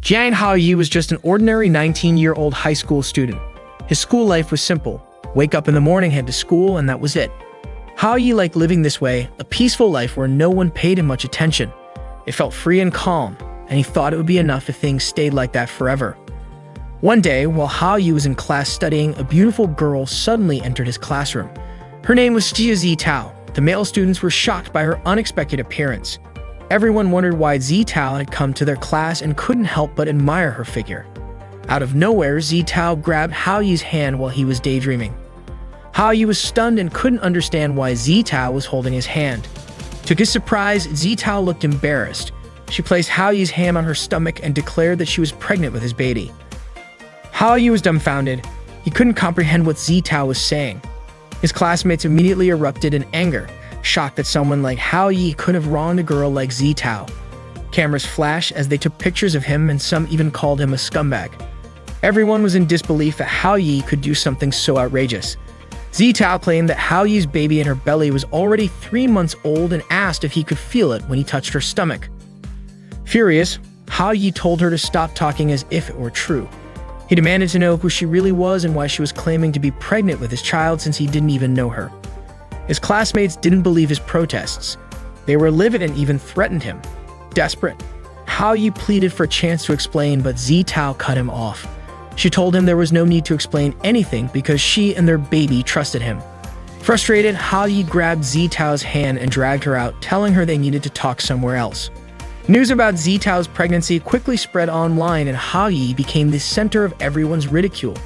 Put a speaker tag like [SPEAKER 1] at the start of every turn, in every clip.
[SPEAKER 1] Jiang Haoyi was just an ordinary 19-year-old high school student. His school life was simple. Wake up in the morning, head to school, and that was it. Haoyi liked living this way, a peaceful life where no one paid him much attention. It felt free and calm, and he thought it would be enough if things stayed like that forever. One day, while Haoyi was in class studying, a beautiful girl suddenly entered his classroom. Her name was Zitao. The male students were shocked by her unexpected appearance. Everyone wondered why Zitao had come to their class and couldn't help but admire her figure. Out of nowhere, Zitao grabbed Haoyi's hand while he was daydreaming. Haoyi was stunned and couldn't understand why Zitao was holding his hand. To his surprise, Zitao looked embarrassed. She placed Haoyi's hand on her stomach and declared that she was pregnant with his baby. Haoyi was dumbfounded. He couldn't comprehend what Zitao was saying. His classmates immediately erupted in anger, shocked that someone like Haoyi could have wronged a girl like Zitao. Cameras flashed as they took pictures of him, and some even called him a scumbag. Everyone was in disbelief that Haoyi could do something so outrageous. Zitao claimed that Haoyi's baby in her belly was already 3 months old and asked if he could feel it when he touched her stomach. Furious, Haoyi told her to stop talking as if it were true. He demanded to know who she really was and why she was claiming to be pregnant with his child since he didn't even know her. His classmates didn't believe his protests. They were livid and even threatened him. Desperate, Haoyi pleaded for a chance to explain, but Zitao cut him off. She told him there was no need to explain anything because she and their baby trusted him. Frustrated, Haoyi grabbed Zitao's hand and dragged her out, telling her they needed to talk somewhere else. News about Zitao's pregnancy quickly spread online, and Haoyi became the center of everyone's ridicule.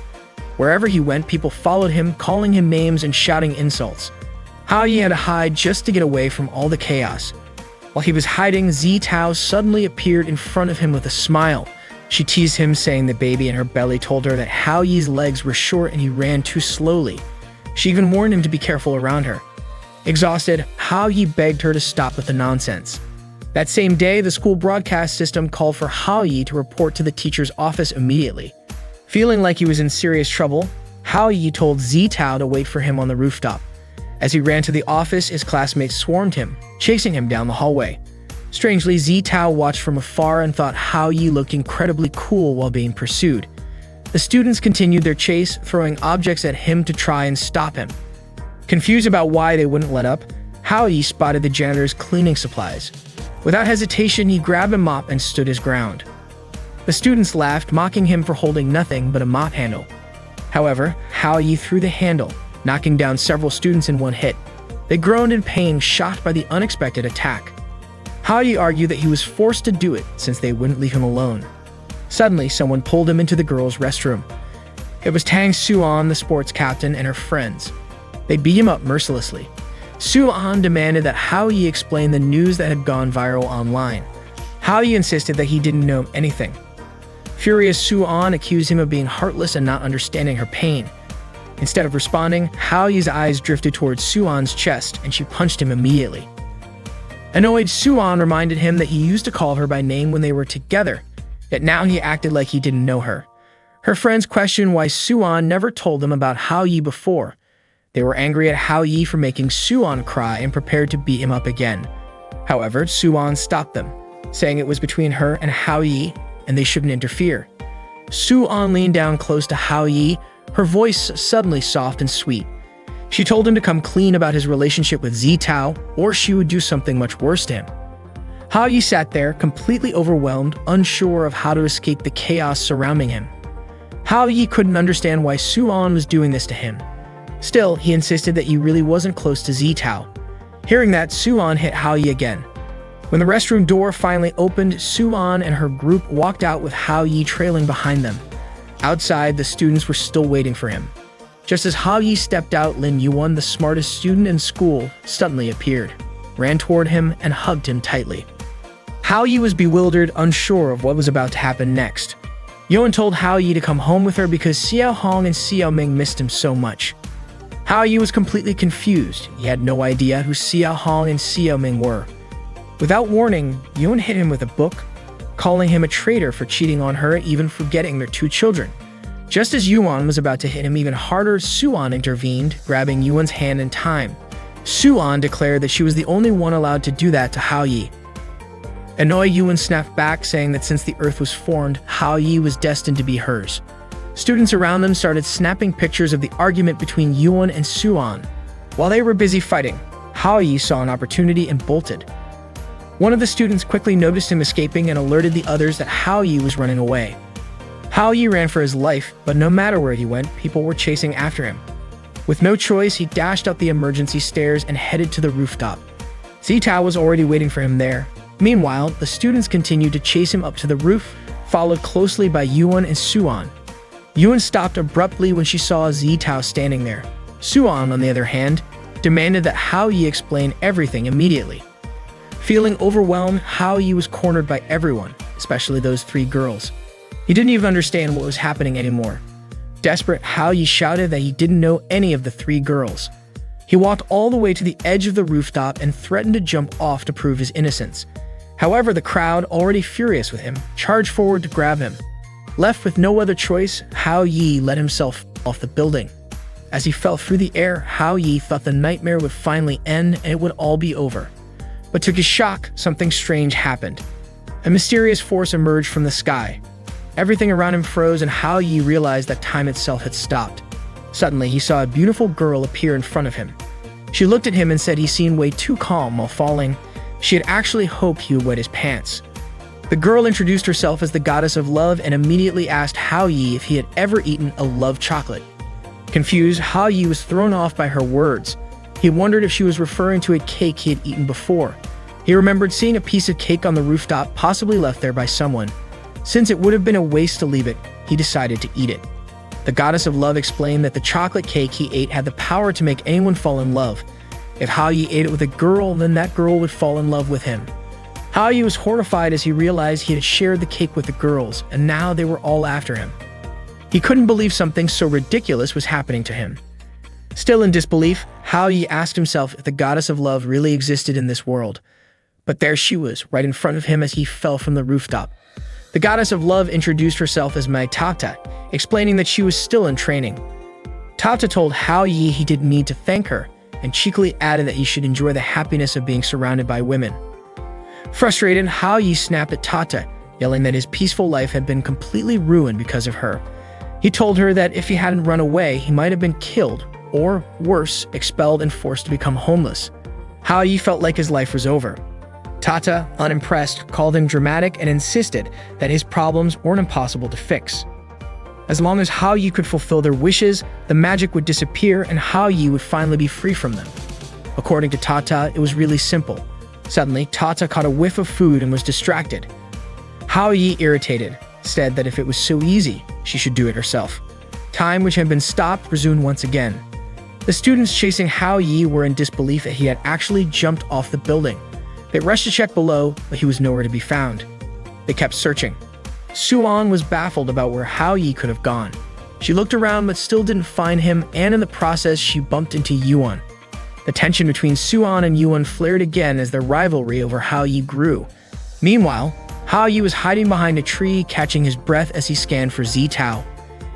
[SPEAKER 1] Wherever he went, people followed him, calling him names and shouting insults. Haoyi had to hide just to get away from all the chaos. While he was hiding, Zitao suddenly appeared in front of him with a smile. She teased him, saying the baby in her belly told her that Haoyi's legs were short and he ran too slowly. She even warned him to be careful around her. Exhausted, Haoyi begged her to stop with the nonsense. That same day, the school broadcast system called for Haoyi to report to the teacher's office immediately. Feeling like he was in serious trouble, Haoyi told Zitao to wait for him on the rooftop. As he ran to the office, his classmates swarmed him, chasing him down the hallway. Strangely, Zitao watched from afar and thought Haoyi looked incredibly cool while being pursued. The students continued their chase, throwing objects at him to try and stop him. Confused about why they wouldn't let up, Haoyi spotted the janitor's cleaning supplies. Without hesitation, he grabbed a mop and stood his ground. The students laughed, mocking him for holding nothing but a mop handle. However, Haoyi threw the handle, knocking down several students in one hit. They groaned in pain, shocked by the unexpected attack. Haoyi argued that he was forced to do it since they wouldn't leave him alone. Suddenly, someone pulled him into the girls' restroom. It was Tang Suan, the sports captain, and her friends. They beat him up mercilessly. Suan demanded that Haoyi explain the news that had gone viral online. Haoyi insisted that he didn't know anything. Furious, Suan accused him of being heartless and not understanding her pain. Instead of responding, Haoyi's eyes drifted towards Suan's chest, and she punched him immediately. Annoyed, Suan reminded him that he used to call her by name when they were together, yet now he acted like he didn't know her. Her friends questioned why Suan never told them about Haoyi before. They were angry at Haoyi for making Suan cry and prepared to beat him up again. However, Suan stopped them, saying it was between her and Haoyi and they shouldn't interfere. Suan leaned down close to Haoyi, her voice suddenly soft and sweet. She told him to come clean about his relationship with Zitao, or she would do something much worse to him. Haoyi sat there, completely overwhelmed, unsure of how to escape the chaos surrounding him. Haoyi couldn't understand why Suan was doing this to him. Still, he insisted that he really wasn't close to Zitao. Hearing that, Suan hit Haoyi again. When the restroom door finally opened, Suan and her group walked out with Haoyi trailing behind them. Outside, the students were still waiting for him. Just as Haoyi stepped out, Lin Yuan, the smartest student in school, suddenly appeared, ran toward him, and hugged him tightly. Haoyi was bewildered, unsure of what was about to happen next. Yuan told Haoyi to come home with her because Xiao Hong and Xiao Ming missed him so much. Haoyi was completely confused. He had no idea who Xiao Hong and Xiao Ming were. Without warning, Yuan hit him with a book, calling him a traitor for cheating on her, even forgetting their 2 children. Just as Yuan was about to hit him even harder, Suan intervened, grabbing Yuan's hand in time. Suan declared that she was the only one allowed to do that to Haoyi. Annoyed, Yuan snapped back, saying that since the earth was formed, Hao Yi was destined to be hers. Students around them started snapping pictures of the argument between Yuan and Suan. While they were busy fighting, Hao Yi saw an opportunity and bolted. One of the students quickly noticed him escaping and alerted the others that Hao Yi was running away. Hao Yi ran for his life, but no matter where he went, people were chasing after him. With no choice, he dashed up the emergency stairs and headed to the rooftop. Zitao was already waiting for him there. Meanwhile, the students continued to chase him up to the roof, followed closely by Yuan and Suan. Yuan stopped abruptly when she saw Zitao standing there. Suan, on the other hand, demanded that Hao Yi explain everything immediately. Feeling overwhelmed, Hao Yi was cornered by everyone, especially those three girls. He didn't even understand what was happening anymore. Desperate, Hao Yi shouted that he didn't know any of the three girls. He walked all the way to the edge of the rooftop and threatened to jump off to prove his innocence. However, the crowd, already furious with him, charged forward to grab him. Left with no other choice, Hao Yi let himself off the building. As he fell through the air, Hao Yi thought the nightmare would finally end and it would all be over. But to his shock, something strange happened. A mysterious force emerged from the sky. Everything around him froze, and Hao Yi realized that time itself had stopped. Suddenly, he saw a beautiful girl appear in front of him. She looked at him and said he seemed way too calm while falling. She had actually hoped he would wet his pants. The girl introduced herself as the goddess of love and immediately asked Hao Yi if he had ever eaten a love chocolate. Confused, Hao Yi was thrown off by her words. He wondered if she was referring to a cake he had eaten before. He remembered seeing a piece of cake on the rooftop, possibly left there by someone. Since it would have been a waste to leave it, he decided to eat it. The goddess of love explained that the chocolate cake he ate had the power to make anyone fall in love. If Hao Yi ate it with a girl, then that girl would fall in love with him. Hao Yi was horrified as he realized he had shared the cake with the girls, and now they were all after him. He couldn't believe something so ridiculous was happening to him. Still in disbelief, Hao Yi asked himself if the goddess of love really existed in this world. But there she was, right in front of him as he fell from the rooftop. The goddess of love introduced herself as Mai Tata, explaining that she was still in training. Tata told Hao Yi he didn't need to thank her, and cheekily added that he should enjoy the happiness of being surrounded by women. Frustrated, Hao Yi snapped at Tata, yelling that his peaceful life had been completely ruined because of her. He told her that if he hadn't run away, he might have been killed, or worse, expelled and forced to become homeless. Hao Yi felt like his life was over. Tata, unimpressed, called him dramatic and insisted that his problems weren't impossible to fix. As long as Hao Yi could fulfill their wishes, the magic would disappear and Hao Yi would finally be free from them. According to Tata, it was really simple. Suddenly, Tata caught a whiff of food and was distracted. Hao Yi, irritated, said that if it was so easy, she should do it herself. Time, which had been stopped, resumed once again. The students chasing Hao Yi were in disbelief that he had actually jumped off the building. They rushed to check below, but he was nowhere to be found. They kept searching. Suan was baffled about where Hao Yi could have gone. She looked around but still didn't find him, and in the process, she bumped into Yuan. The tension between Suan and Yuan flared again as their rivalry over Hao Yi grew. Meanwhile, Hao Yi was hiding behind a tree, catching his breath as he scanned for Zitao.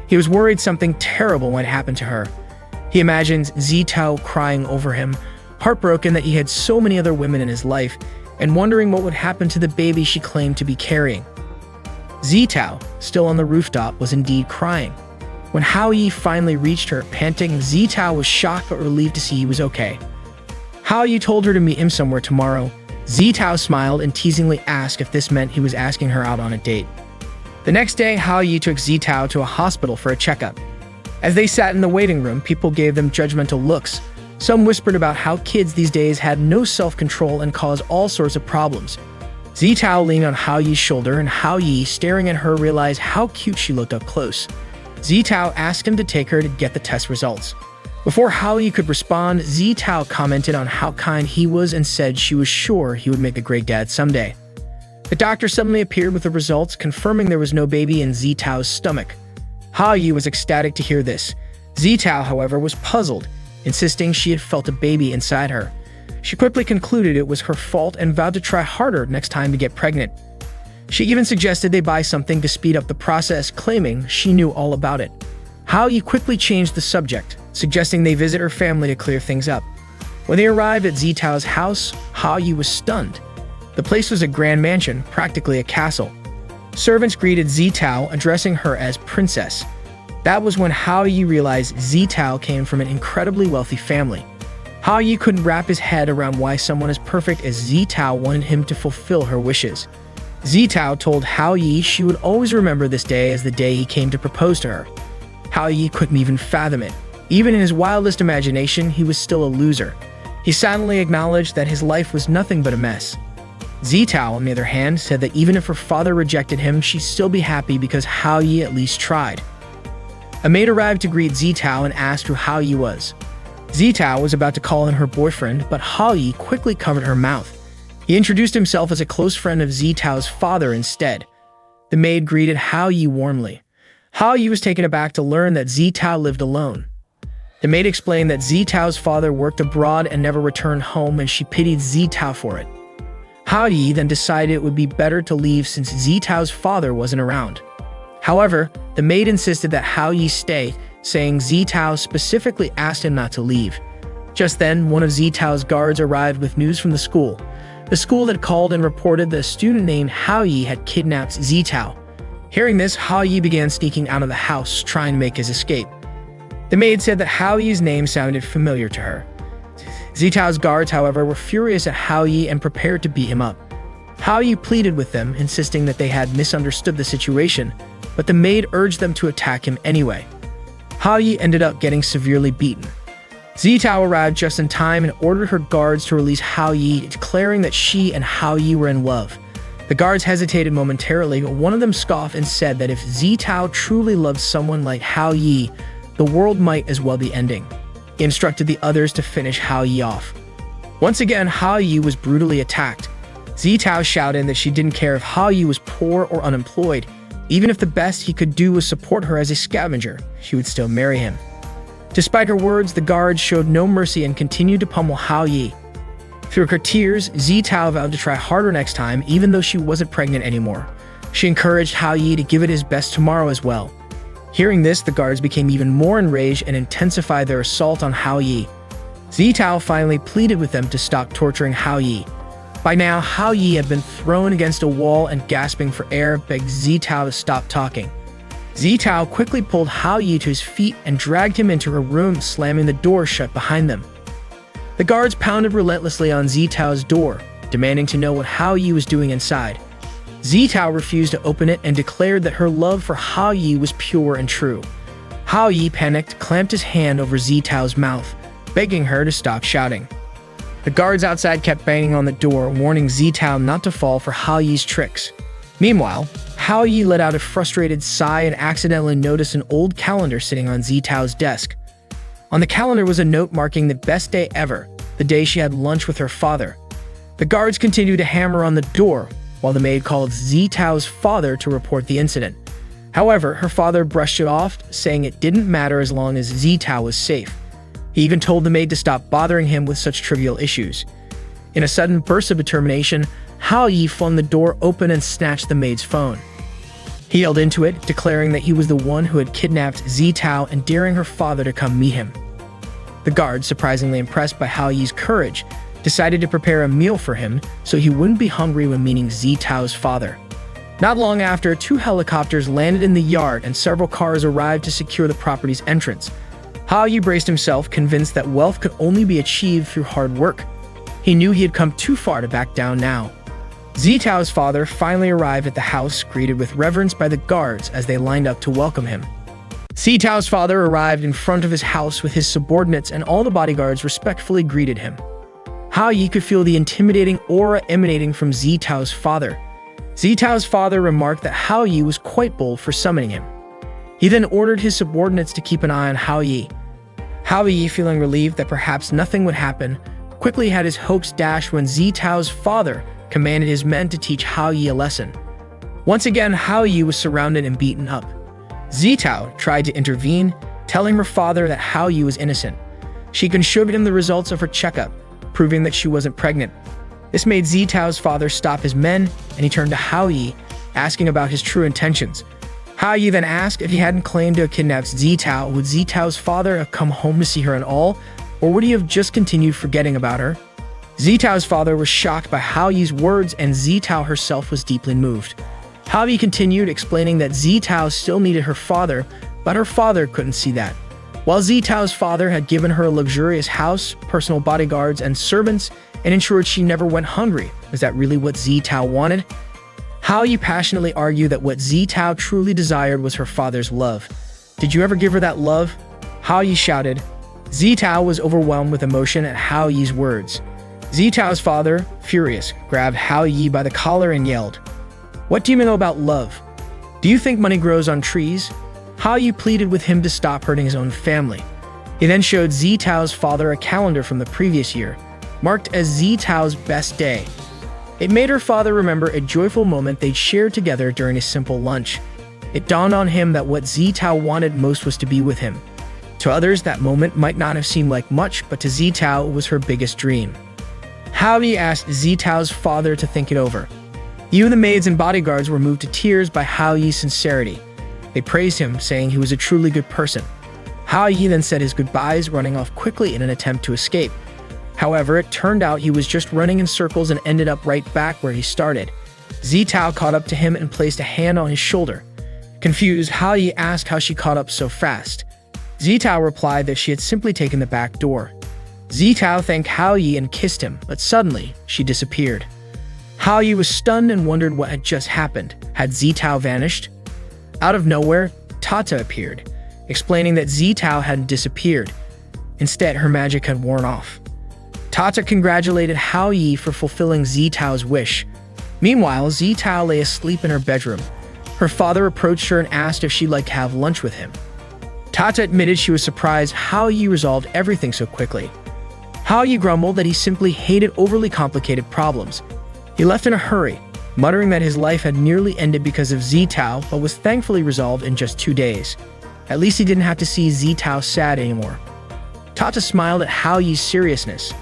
[SPEAKER 1] He was worried something terrible might happen to her. He imagined Zitao crying over him, heartbroken that he had so many other women in his life, and wondering what would happen to the baby she claimed to be carrying. Zitao, still on the rooftop, was indeed crying. When Hao Yi finally reached her, panting, Zitao was shocked but relieved to see he was okay. Hao Yi told her to meet him somewhere tomorrow. Zitao smiled and teasingly asked if this meant he was asking her out on a date. The next day, Hao Yi took Zitao to a hospital for a checkup. As they sat in the waiting room, people gave them judgmental looks. Some whispered about how kids these days had no self-control and caused all sorts of problems. Zitao leaned on Hao Yi's shoulder, and Hao Yi, staring at her, realized how cute she looked up close. Zitao asked him to take her to get the test results. Before Hao Yi could respond, Zitao commented on how kind he was and said she was sure he would make a great dad someday. The doctor suddenly appeared with the results, confirming there was no baby in Zitao's stomach. Hao Yi was ecstatic to hear this. Zitao, however, was puzzled, insisting she had felt a baby inside her. She quickly concluded it was her fault and vowed to try harder next time to get pregnant. She even suggested they buy something to speed up the process, claiming she knew all about it. Hao Yi quickly changed the subject, suggesting they visit her family to clear things up. When they arrived at Zitao's house, Hao Yi was stunned. The place was a grand mansion, practically a castle. Servants greeted Zitao, addressing her as princess. That was when Hao Yi realized Zitao came from an incredibly wealthy family. Hao Yi couldn't wrap his head around why someone as perfect as Zitao wanted him to fulfill her wishes. Zitao told Hao Yi she would always remember this day as the day he came to propose to her. Hao Yi couldn't even fathom it. Even in his wildest imagination, he was still a loser. He silently acknowledged that his life was nothing but a mess. Zitao, on the other hand, said that even if her father rejected him, she'd still be happy because Hao Yi at least tried. A maid arrived to greet Zitao and asked who Hao Yi was. Zitao was about to call in her boyfriend, but Hao Yi quickly covered her mouth. He introduced himself as a close friend of Zitao's father instead. The maid greeted Hao Yi warmly. Hao Yi was taken aback to learn that Zitao lived alone. The maid explained that Zitao's father worked abroad and never returned home, and she pitied Zitao for it. Hao Yi then decided it would be better to leave since Zitao's father wasn't around. However, the maid insisted that Hao Yi stay, saying Zitao specifically asked him not to leave. Just then, one of Zitao's guards arrived with news from the school. The school had called and reported that a student named Hao Yi had kidnapped Zitao. Hearing this, Hao Yi began sneaking out of the house, trying to make his escape. The maid said that Hao Yi's name sounded familiar to her. Zitao's guards, however, were furious at Hao Yi and prepared to beat him up. Hao Yi pleaded with them, insisting that they had misunderstood the situation, but the maid urged them to attack him anyway. Hao Yi ended up getting severely beaten. Zitao arrived just in time and ordered her guards to release Hao Yi, declaring that she and Hao Yi were in love. The guards hesitated momentarily, but one of them scoffed and said that if Zitao truly loved someone like Hao Yi, the world might as well be ending. He instructed the others to finish Hao Yi off. Once again, Hao Yi was brutally attacked. Zitao shouted that she didn't care if Hao Yi was poor or unemployed. Even if the best he could do was support her as a scavenger, she would still marry him. Despite her words, the guards showed no mercy and continued to pummel Hao Yi. Through her tears, Zitao vowed to try harder next time, even though she wasn't pregnant anymore. She encouraged Hao Yi to give it his best tomorrow as well. Hearing this, the guards became even more enraged and intensified their assault on Hao Yi. Zitao finally pleaded with them to stop torturing Hao Yi. By now, Hao Yi had been thrown against a wall and gasping for air, begged Zitao to stop talking. Zitao quickly pulled Hao Yi to his feet and dragged him into her room, slamming the door shut behind them. The guards pounded relentlessly on Zitao's door, demanding to know what Hao Yi was doing inside. Zitao refused to open it and declared that her love for Hao Yi was pure and true. Hao Yi panicked, clamped his hand over Zitao's mouth, begging her to stop shouting. The guards outside kept banging on the door, warning Zitao not to fall for Hao Yi's tricks. Meanwhile, Hao Yi let out a frustrated sigh and accidentally noticed an old calendar sitting on Zitao's desk. On the calendar was a note marking the best day ever, the day she had lunch with her father. The guards continued to hammer on the door, while the maid called Zitao's father to report the incident. However, her father brushed it off, saying it didn't matter as long as Zitao was safe. He even told the maid to stop bothering him with such trivial issues. In a sudden burst of determination, Hao Yi flung the door open and snatched the maid's phone. He yelled into it, declaring that he was the one who had kidnapped Zitao and daring her father to come meet him. The guards, surprisingly impressed by Hao Yi's courage, decided to prepare a meal for him so he wouldn't be hungry when meeting Zitao's father. Not long after, 2 helicopters landed in the yard and several cars arrived to secure the property's entrance. Hao Yi braced himself, convinced that wealth could only be achieved through hard work. He knew he had come too far to back down now. Zitao's father finally arrived at the house, greeted with reverence by the guards as they lined up to welcome him. Zitao's father arrived in front of his house with his subordinates, and all the bodyguards respectfully greeted him. Hao Yi could feel the intimidating aura emanating from Zitao's father. Zitao's father remarked that Hao Yi was quite bold for summoning him. He then ordered his subordinates to keep an eye on Hao Yi. Hao Yi, feeling relieved that perhaps nothing would happen, quickly had his hopes dashed when Zitao's father commanded his men to teach Hao Yi a lesson. Once again, Hao Yi was surrounded and beaten up. Zitao tried to intervene, telling her father that Hao Yi was innocent. She showed him the results of her checkup, proving that she wasn't pregnant. This made Zitao's father stop his men, and he turned to Hao Yi, asking about his true intentions. Hao Yi then asked if he hadn't claimed to have kidnapped Zitao, would Zitao's father have come home to see her at all, or would he have just continued forgetting about her? Zitao's father was shocked by Hao Yi's words, and Zitao herself was deeply moved. Hao Yi continued, explaining that Zitao still needed her father, but her father couldn't see that. While Zitao's father had given her a luxurious house, personal bodyguards, and servants, and ensured she never went hungry, was that really what Zitao wanted? Hao Yi passionately argued that what Zitao truly desired was her father's love. Did you ever give her that love? Hao Yi shouted. Zitao was overwhelmed with emotion at Hao Yi's words. Zitao's father, furious, grabbed Hao Yi by the collar and yelled, "What do you know about love? Do you think money grows on trees?" Hao Yi pleaded with him to stop hurting his own family. He then showed Zitao's father a calendar from the previous year, marked as Zitao's best day. It made her father remember a joyful moment they'd shared together during a simple lunch. It dawned on him that what Zitao wanted most was to be with him. To others, that moment might not have seemed like much, but to Zitao, it was her biggest dream. Hao Yi asked Zitao's father to think it over. Even the maids and bodyguards were moved to tears by Hao Yi's sincerity. They praised him, saying he was a truly good person. Hao Yi then said his goodbyes, running off quickly in an attempt to escape. However, it turned out he was just running in circles and ended up right back where he started. Zitao caught up to him and placed a hand on his shoulder. Confused, Hao Yi asked how she caught up so fast. Zitao replied that she had simply taken the back door. Zitao thanked Hao Yi and kissed him, but suddenly, she disappeared. Hao Yi was stunned and wondered what had just happened. Had Zitao vanished? Out of nowhere, Tata appeared, explaining that Zitao hadn't disappeared. Instead, her magic had worn off. Tata congratulated Hao Yi for fulfilling Zitao's wish. Meanwhile, Zitao lay asleep in her bedroom. Her father approached her and asked if she'd like to have lunch with him. Tata admitted she was surprised Hao Yi resolved everything so quickly. Hao Yi grumbled that he simply hated overly complicated problems. He left in a hurry, muttering that his life had nearly ended because of Zitao, but was thankfully resolved in just 2 days. At least he didn't have to see Zitao sad anymore. Tata smiled at Hao Yi's seriousness.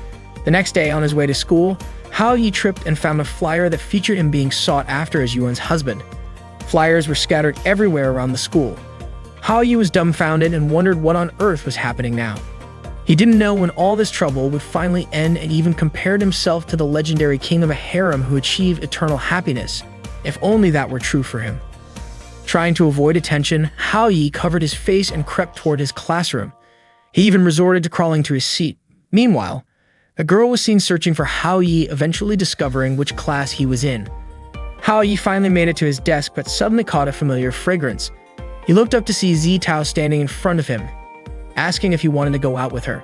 [SPEAKER 1] The next day, on his way to school, Hao Yi tripped and found a flyer that featured him being sought after as Yuan's husband. Flyers were scattered everywhere around the school. Hao Yi was dumbfounded and wondered what on earth was happening now. He didn't know when all this trouble would finally end, and even compared himself to the legendary king of a harem who achieved eternal happiness. If only that were true for him. Trying to avoid attention, Hao Yi covered his face and crept toward his classroom. He even resorted to crawling to his seat. Meanwhile, a girl was seen searching for Hao Yi, eventually discovering which class he was in. Hao Yi finally made it to his desk, but suddenly caught a familiar fragrance. He looked up to see Zitao standing in front of him, asking if he wanted to go out with her.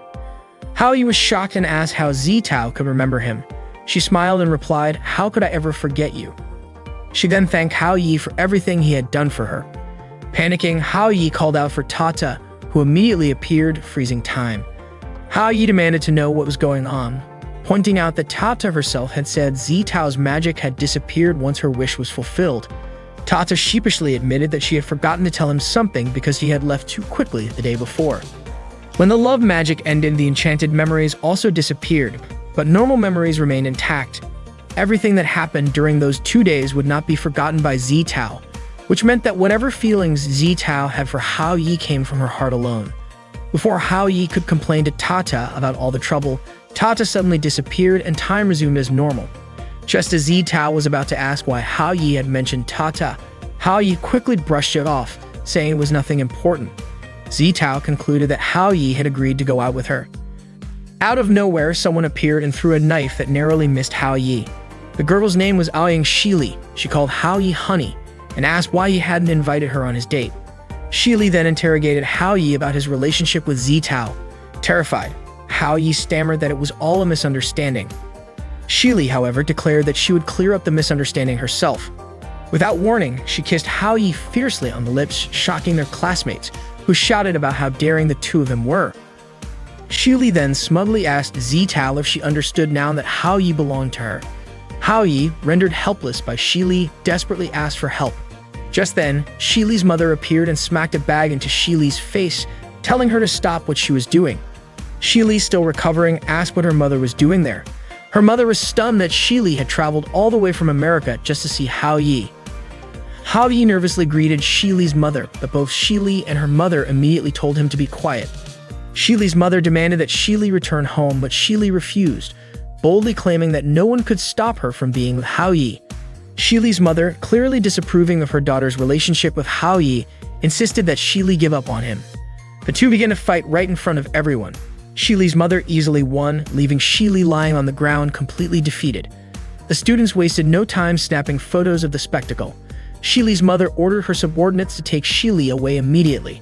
[SPEAKER 1] Hao Yi was shocked and asked how Zitao could remember him. She smiled and replied, "How could I ever forget you?" She then thanked Hao Yi for everything he had done for her. Panicking, Hao Yi called out for Tata, who immediately appeared, freezing time. Hao Yi demanded to know what was going on, pointing out that Tata herself had said Zitao's magic had disappeared once her wish was fulfilled. Tata sheepishly admitted that she had forgotten to tell him something because he had left too quickly the day before. When the love magic ended, the enchanted memories also disappeared, but normal memories remained intact. Everything that happened during those 2 days would not be forgotten by Zitao, which meant that whatever feelings Zitao had for Hao Yi came from her heart alone. Before Hao Yi could complain to Tata about all the trouble, Tata suddenly disappeared and time resumed as normal. Just as Zitao was about to ask why Hao Yi had mentioned Tata, Hao Yi quickly brushed it off, saying it was nothing important. Zitao concluded that Hao Yi had agreed to go out with her. Out of nowhere, someone appeared and threw a knife that narrowly missed Hao Yi. The girl's name was Aishen Shili. She called Hao Yi honey and asked why he hadn't invited her on his date. Shili then interrogated Hao Yi about his relationship with Zitao. Terrified, Hao Yi stammered that it was all a misunderstanding. Shili, however, declared that she would clear up the misunderstanding herself. Without warning, she kissed Hao Yi fiercely on the lips, shocking their classmates, who shouted about how daring the two of them were. Shili then smugly asked Zitao if she understood now that Hao Yi belonged to her. Hao Yi, rendered helpless by Shili, desperately asked for help. Just then, Shili's mother appeared and smacked a bag into Shili's face, telling her to stop what she was doing. Shili, still recovering, asked what her mother was doing there. Her mother was stunned that Shili had traveled all the way from America just to see Hao Yi. Hao Yi nervously greeted Shili's mother, but both Shili and her mother immediately told him to be quiet. Shili's mother demanded that Shili return home, but Shili refused. boldly claiming that no one could stop her from being with Hao Yi. Shili's mother, clearly disapproving of her daughter's relationship with Hao Yi, insisted that Shili give up on him. The two began to fight right in front of everyone. Shili's mother easily won, leaving Shili lying on the ground completely defeated. The students wasted no time snapping photos of the spectacle. Shili's mother ordered her subordinates to take Shili away immediately.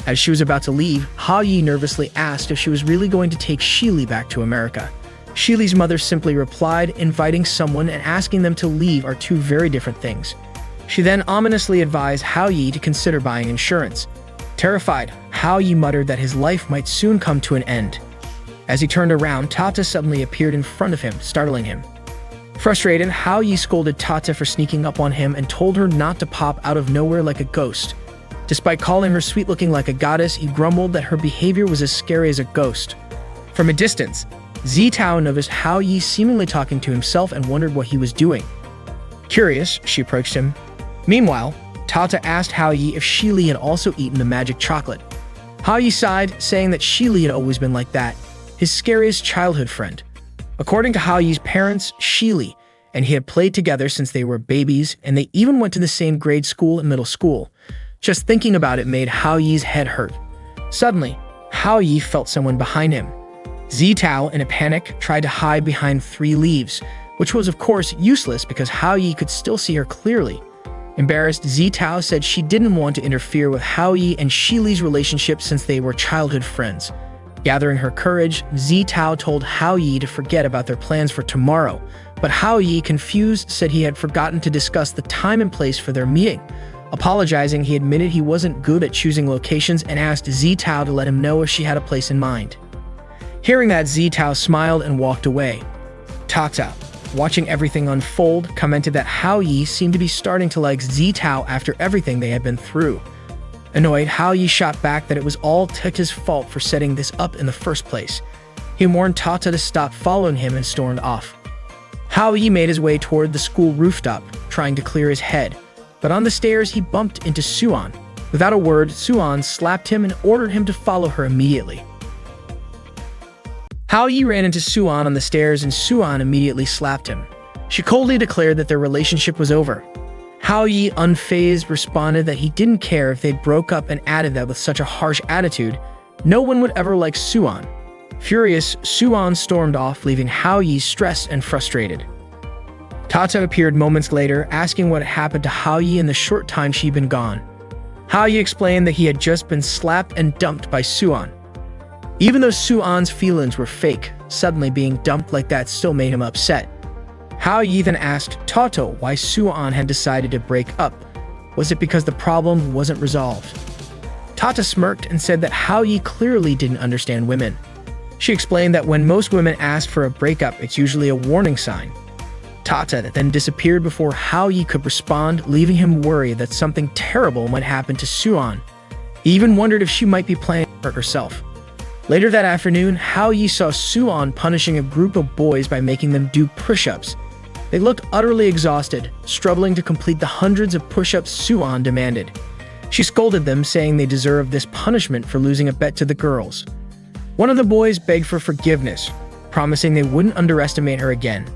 [SPEAKER 1] As she was about to leave, Hao Yi nervously asked if she was really going to take Shili back to America. Shili's mother simply replied, inviting someone and asking them to leave are two very different things. She then ominously advised Hao Yi to consider buying insurance. Terrified, Hao Yi muttered that his life might soon come to an end. As he turned around, Tata suddenly appeared in front of him, startling him. Frustrated, Hao Yi scolded Tata for sneaking up on him and told her not to pop out of nowhere like a ghost. Despite calling her sweet-looking like a goddess, he grumbled that her behavior was as scary as a ghost. From a distance, Zitao noticed Hao Yi seemingly talking to himself and wondered what he was doing. Curious, she approached him. Meanwhile, Tata asked Hao Yi if Shili had also eaten the magic chocolate. Hao Yi sighed, saying that Shili had always been like that, his scariest childhood friend. According to Hao Yi's parents, Shili and he had played together since they were babies, and they even went to the same grade school and middle school. Just thinking about it made Hao Yi's head hurt. Suddenly, Hao Yi felt someone behind him. Zitao, in a panic, tried to hide behind 3 leaves, which was of course useless because Hao Yi could still see her clearly. Embarrassed, Zitao said she didn't want to interfere with Hao Yi and Shili's relationship since they were childhood friends. Gathering her courage, Zitao told Hao Yi to forget about their plans for tomorrow, but Hao Yi, confused, said he had forgotten to discuss the time and place for their meeting. Apologizing, he admitted he wasn't good at choosing locations and asked Zitao to let him know if she had a place in mind. Hearing that, Zitao smiled and walked away. Tata, watching everything unfold, commented that Hao Yi seemed to be starting to like Zitao after everything they had been through. Annoyed, Hao Yi shot back that it was all Tata's fault for setting this up in the first place. He warned Tata to stop following him and stormed off. Hao Yi made his way toward the school rooftop, trying to clear his head. But on the stairs, he bumped into Suan. Without a word, Suan slapped him and ordered him to follow her immediately. Hao Yi ran into Suan on the stairs and Suan immediately slapped him. She coldly declared that their relationship was over. Hao Yi, unfazed, responded that he didn't care if they broke up and added that with such a harsh attitude, no one would ever like Suan. Furious, Suan stormed off, leaving Hao Yi stressed and frustrated. Tata appeared moments later, asking what had happened to Hao Yi in the short time she'd been gone. Hao Yi explained that he had just been slapped and dumped by Suan. Even though Suan's feelings were fake, suddenly being dumped like that still made him upset. Hao Yi then asked Tata why Suan had decided to break up. Was it because the problem wasn't resolved? Tata smirked and said that Hao Yi clearly didn't understand women. She explained that when most women ask for a breakup, it's usually a warning sign. Tata then disappeared before Hao Yi could respond, leaving him worried that something terrible might happen to Suan. He even wondered if she might be planning to hurt herself. Later that afternoon, Hao Yi saw Suan punishing a group of boys by making them do push-ups. They looked utterly exhausted, struggling to complete the hundreds of push-ups Suan demanded. She scolded them, saying they deserved this punishment for losing a bet to the girls. One of the boys begged for forgiveness, promising they wouldn't underestimate her again.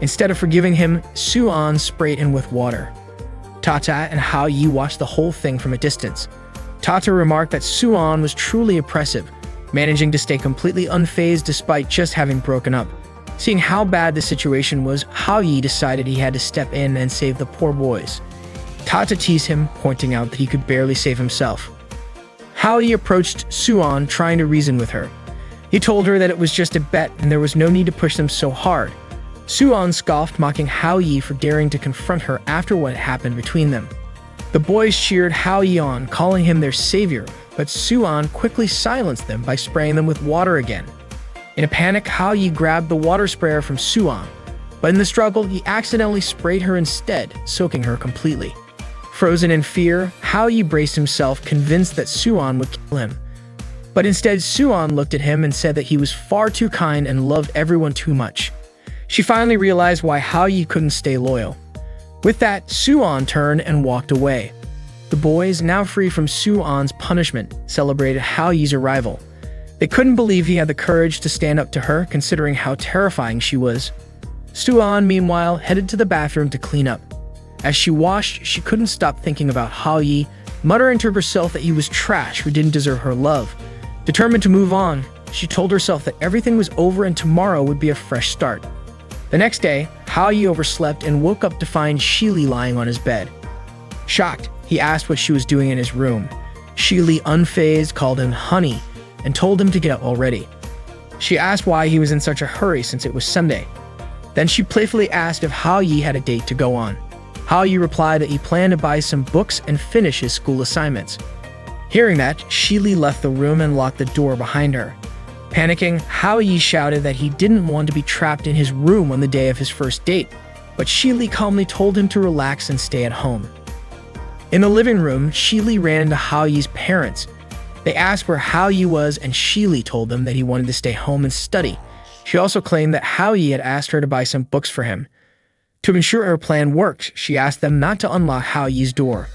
[SPEAKER 1] Instead of forgiving him, Suan sprayed him with water. Tata and Hao Yi watched the whole thing from a distance. Tata remarked that Suan was truly oppressive, managing to stay completely unfazed despite just having broken up. Seeing how bad the situation was, Hao Yi decided he had to step in and save the poor boys. Tata teased him, pointing out that he could barely save himself. Hao Yi approached Suan, trying to reason with her. He told her that it was just a bet and there was no need to push them so hard. Suan scoffed, mocking Hao Yi for daring to confront her after what had happened between them. The boys cheered Hao Yi on, calling him their savior, but Suan quickly silenced them by spraying them with water again. In a panic, Hao Yi grabbed the water sprayer from Suan, but in the struggle, he accidentally sprayed her instead, soaking her completely. Frozen in fear, Hao Yi braced himself, convinced that Suan would kill him. But instead, Suan looked at him and said that he was far too kind and loved everyone too much. She finally realized why Hao Yi couldn't stay loyal. With that, Suan turned and walked away. The boys, now free from Suan's punishment, celebrated Hao Yi's arrival. They couldn't believe he had the courage to stand up to her, considering how terrifying she was. Suan, meanwhile, headed to the bathroom to clean up. As she washed, she couldn't stop thinking about Hao-yi, muttering to herself that he was trash who didn't deserve her love. Determined to move on, she told herself that everything was over and tomorrow would be a fresh start. The next day, Hao-yi overslept and woke up to find Shili lying on his bed. Shocked, he asked what she was doing in his room. Shili, unfazed, called him honey and told him to get up already. She asked why he was in such a hurry since it was Sunday. Then she playfully asked if Hao-yi had a date to go on. Hao-yi replied that he planned to buy some books and finish his school assignments. Hearing that, Shili left the room and locked the door behind her. Panicking, Hao-yi shouted that he didn't want to be trapped in his room on the day of his first date, but Shili calmly told him to relax and stay at home. In the living room, Shili ran into Hao-yi's parents. They asked where Hao-yi was, and Shili told them that he wanted to stay home and study. She also claimed that Hao-yi had asked her to buy some books for him. To ensure her plan worked, she asked them not to unlock Hao-yi's door.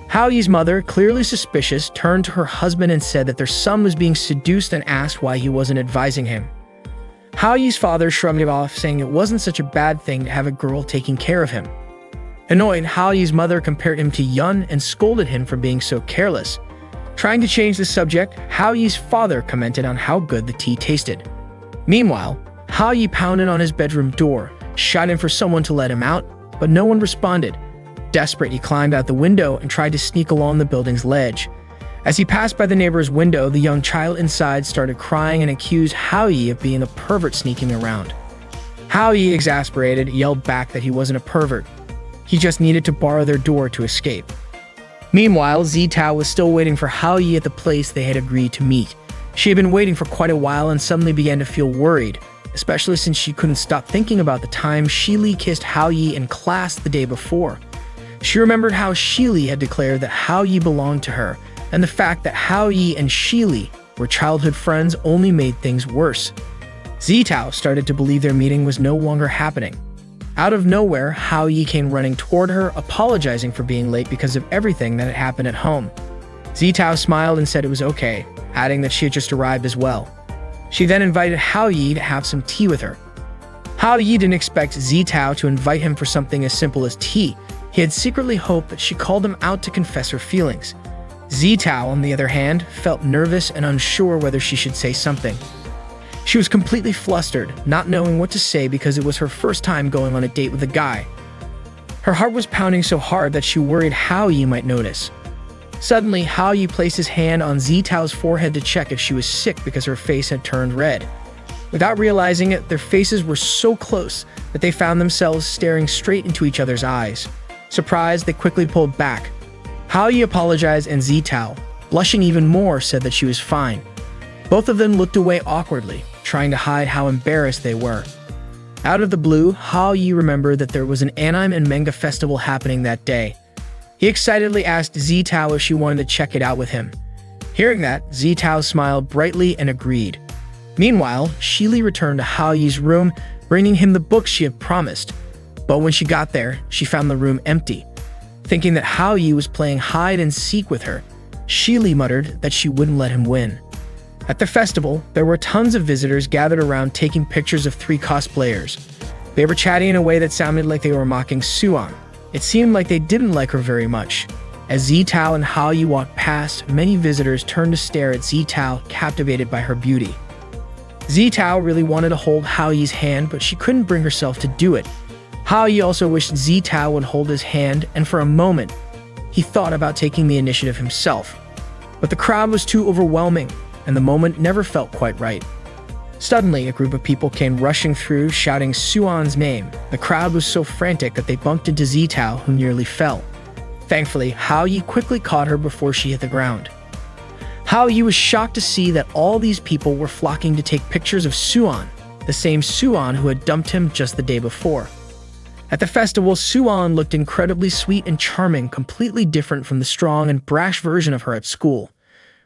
[SPEAKER 1] Hao-yi's mother, clearly suspicious, turned to her husband and said that their son was being seduced and asked why he wasn't advising him. Hao-yi's father shrugged it off, saying it wasn't such a bad thing to have a girl taking care of him. Annoyed, Hao-yi's mother compared him to Yun and scolded him for being so careless. Trying to change the subject, Hao-yi's father commented on how good the tea tasted. Meanwhile, Hao-yi pounded on his bedroom door, shouting for someone to let him out, but no one responded. Desperate, he climbed out the window and tried to sneak along the building's ledge. As he passed by the neighbor's window, the young child inside started crying and accused Hao-yi of being a pervert sneaking around. Hao-yi, exasperated, yelled back that he wasn't a pervert. He just needed to borrow their door to escape. Meanwhile, Zitao was still waiting for Hao-yi at the place they had agreed to meet. She had been waiting for quite a while and suddenly began to feel worried, especially since she couldn't stop thinking about the time Shili kissed Hao-yi in class the day before. She remembered how Shili had declared that Hao-yi belonged to her, and the fact that Hao-yi and Shili were childhood friends only made things worse. Zitao started to believe their meeting was no longer happening. Out of nowhere, Hao-yi came running toward her, apologizing for being late because of everything that had happened at home. Zitao smiled and said it was okay, adding that she had just arrived as well. She then invited Hao-yi to have some tea with her. Hao-yi didn't expect Zitao to invite him for something as simple as tea. He had secretly hoped that she called him out to confess her feelings. Zitao, on the other hand, felt nervous and unsure whether she should say something. She was completely flustered, not knowing what to say because it was her first time going on a date with a guy. Her heart was pounding so hard that she worried Hao-yi might notice. Suddenly, Hao-yi placed his hand on Zitao's forehead to check if she was sick because her face had turned red. Without realizing it, their faces were so close that they found themselves staring straight into each other's eyes. Surprised, they quickly pulled back. Hao-yi apologized and Zitao, blushing even more, said that she was fine. Both of them looked away awkwardly, trying to hide how embarrassed they were. Out of the blue, Hao-yi remembered that there was an anime and manga festival happening that day. He excitedly asked Zitao if she wanted to check it out with him. Hearing that, Zitao smiled brightly and agreed. Meanwhile, Shili returned to Hao-yi's room, bringing him the books she had promised. But when she got there, she found the room empty. Thinking that Hao-yi was playing hide and seek with her, Shili muttered that she wouldn't let him win. At the festival, there were tons of visitors gathered around taking pictures of 3 cosplayers. They were chatting in a way that sounded like they were mocking Suan. It seemed like they didn't like her very much. As Zitao and Hao-yi walked past, many visitors turned to stare at Zitao, captivated by her beauty. Zitao really wanted to hold Hao-yi's hand, but she couldn't bring herself to do it. Hao-yi also wished Zitao would hold his hand, and for a moment, he thought about taking the initiative himself. But the crowd was too overwhelming, and the moment never felt quite right. Suddenly, a group of people came rushing through, shouting Suan's name. The crowd was so frantic that they bumped into Zitao, who nearly fell. Thankfully, Hao-yi quickly caught her before she hit the ground. Hao-yi was shocked to see that all these people were flocking to take pictures of Suan, the same Suan who had dumped him just the day before. At the festival, Suan looked incredibly sweet and charming, completely different from the strong and brash version of her at school.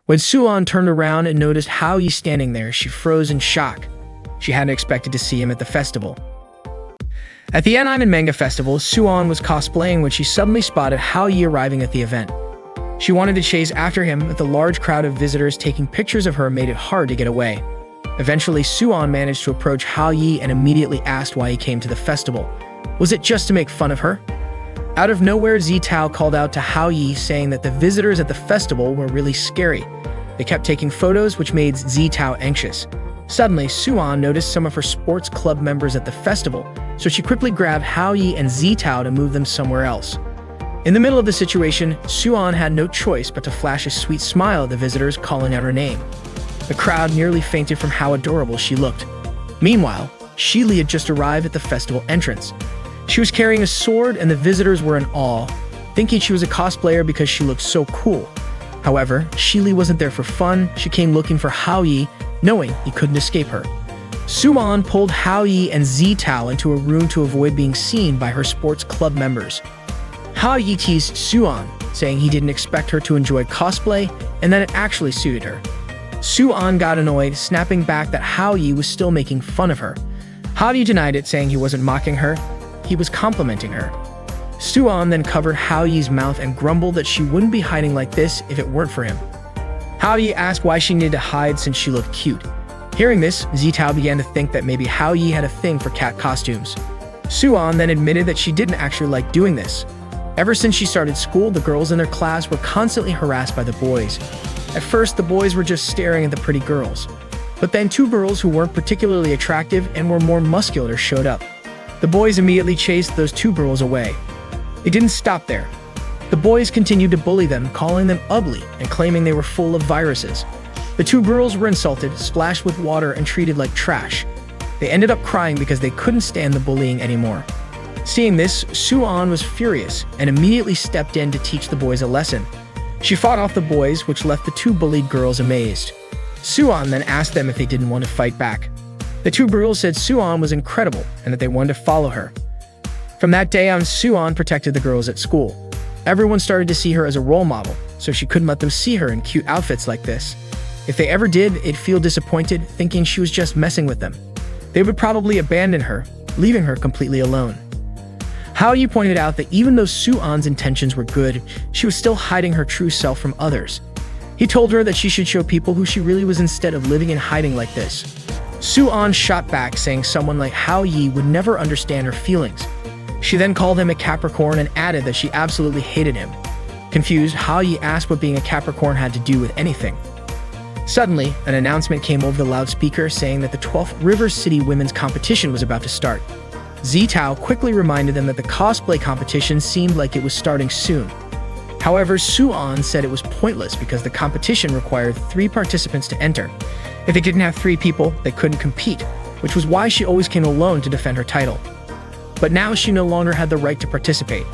[SPEAKER 1] When Suan turned around and noticed Hao-yi standing there, she froze in shock. She hadn't expected to see him at the festival. At the anime and manga festival, Suan was cosplaying when she suddenly spotted Hao-yi arriving at the event. She wanted to chase after him, but the large crowd of visitors taking pictures of her made it hard to get away. Eventually, Suan managed to approach Hao Yi and immediately asked why he came to the festival. Was it just to make fun of her? Out of nowhere, Zitao called out to Hao Yi, saying that the visitors at the festival were really scary. They kept taking photos, which made Zitao anxious. Suddenly, Suan noticed some of her sports club members at the festival, so she quickly grabbed Hao Yi and Zitao to move them somewhere else. In the middle of the situation, Suan had no choice but to flash a sweet smile at the visitors, calling out her name. The crowd nearly fainted from how adorable she looked. Meanwhile, Shili had just arrived at the festival entrance. She was carrying a sword, and the visitors were in awe, thinking she was a cosplayer because she looked so cool. However, Shili wasn't there for fun. She came looking for Hao Yi, knowing he couldn't escape her. Suan pulled Hao Yi and Zitao into a room to avoid being seen by her sports club members. Hao Yi teased Suan, saying he didn't expect her to enjoy cosplay and that it actually suited her. Suan got annoyed, snapping back that Hao Yi was still making fun of her. Hao Yi denied it, saying he wasn't mocking her, he was complimenting her. Suan then covered Hao Yi's mouth and grumbled that she wouldn't be hiding like this if it weren't for him. Hao Yi asked why she needed to hide since she looked cute. Hearing this, Zitao began to think that maybe Hao Yi had a thing for cat costumes. Suan then admitted that she didn't actually like doing this. Ever since she started school, the girls in their class were constantly harassed by the boys. At first, the boys were just staring at the pretty girls. But then two girls who weren't particularly attractive and were more muscular showed up. The boys immediately chased those two girls away. They didn't stop there. The boys continued to bully them, calling them ugly and claiming they were full of viruses. The two girls were insulted, splashed with water, and treated like trash. They ended up crying because they couldn't stand the bullying anymore. Seeing this, Suan was furious and immediately stepped in to teach the boys a lesson. She fought off the boys, which left the two bullied girls amazed. Suan then asked them if they didn't want to fight back. The two girls said Suan was incredible and that they wanted to follow her. From that day on, Suan protected the girls at school. Everyone started to see her as a role model, so she couldn't let them see her in cute outfits like this. If they ever did, they'd feel disappointed, thinking she was just messing with them. They would probably abandon her, leaving her completely alone. Hao Yi pointed out that even though Suan's intentions were good, she was still hiding her true self from others. He told her that she should show people who she really was instead of living in hiding like this. Suan shot back, saying someone like Hao Yi would never understand her feelings. She then called him a Capricorn and added that she absolutely hated him. Confused, Hao Yi asked what being a Capricorn had to do with anything. Suddenly, an announcement came over the loudspeaker saying that the 12th River City Women's Competition was about to start. Zitao quickly reminded them that the cosplay competition seemed like it was starting soon. However, Suan said it was pointless because the competition required 3 participants to enter. If they didn't have 3 people, they couldn't compete, which was why she always came alone to defend her title. But now she no longer had the right to participate.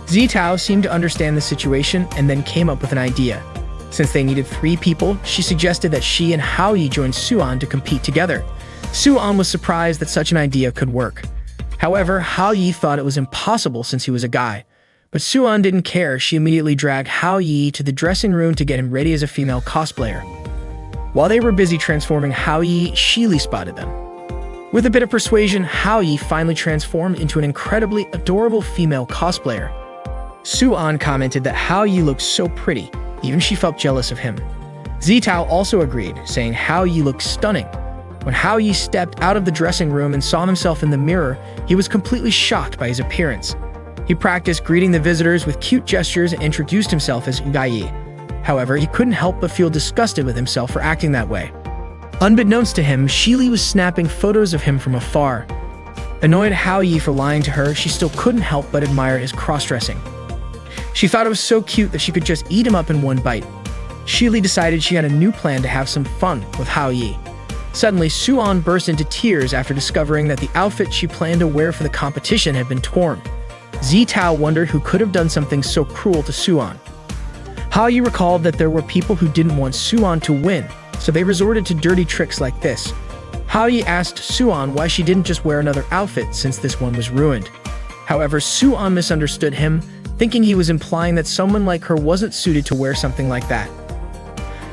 [SPEAKER 1] Zitao seemed to understand the situation and then came up with an idea. Since they needed 3 people, she suggested that she and Hao Yi join Suan to compete together. Suan was surprised that such an idea could work. However, Hao Yi thought it was impossible since he was a guy. But Suan didn't care. She immediately dragged Hao Yi to the dressing room to get him ready as a female cosplayer. While they were busy transforming Hao Yi, Shili spotted them. With a bit of persuasion, Hao Yi finally transformed into an incredibly adorable female cosplayer. Suan commented that Hao Yi looked so pretty, even she felt jealous of him. Zitao also agreed, saying Hao Yi looked stunning. When Hao Yi stepped out of the dressing room and saw himself in the mirror, he was completely shocked by his appearance. He practiced greeting the visitors with cute gestures and introduced himself as Yi. However, he couldn't help but feel disgusted with himself for acting that way. Unbeknownst to him, Shili was snapping photos of him from afar. Annoyed at Hao Yi for lying to her, she still couldn't help but admire his cross-dressing. She thought it was so cute that she could just eat him up in one bite. Shili decided she had a new plan to have some fun with Hao Yi. Suddenly, Suan burst into tears after discovering that the outfit she planned to wear for the competition had been torn. Zitao wondered who could have done something so cruel to Suan. Hao Yi recalled that there were people who didn't want Suan to win, so they resorted to dirty tricks like this. Hao Yi asked Suan why she didn't just wear another outfit since this one was ruined. However, Suan misunderstood him, thinking he was implying that someone like her wasn't suited to wear something like that.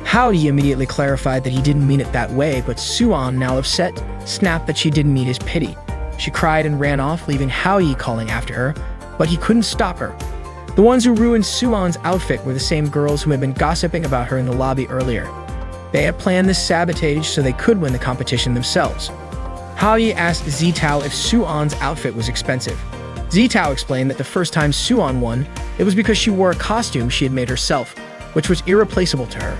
[SPEAKER 1] Hao Yi immediately clarified that he didn't mean it that way, but Suan, now upset, snapped that she didn't need his pity. She cried and ran off, leaving Hao Yi calling after her, but he couldn't stop her. The ones who ruined Suan's outfit were the same girls who had been gossiping about her in the lobby earlier. They had planned this sabotage so they could win the competition themselves. Haoyi asked Zitao if Suan's outfit was expensive. Zitao explained that the first time Suan won, it was because she wore a costume she had made herself, which was irreplaceable to her.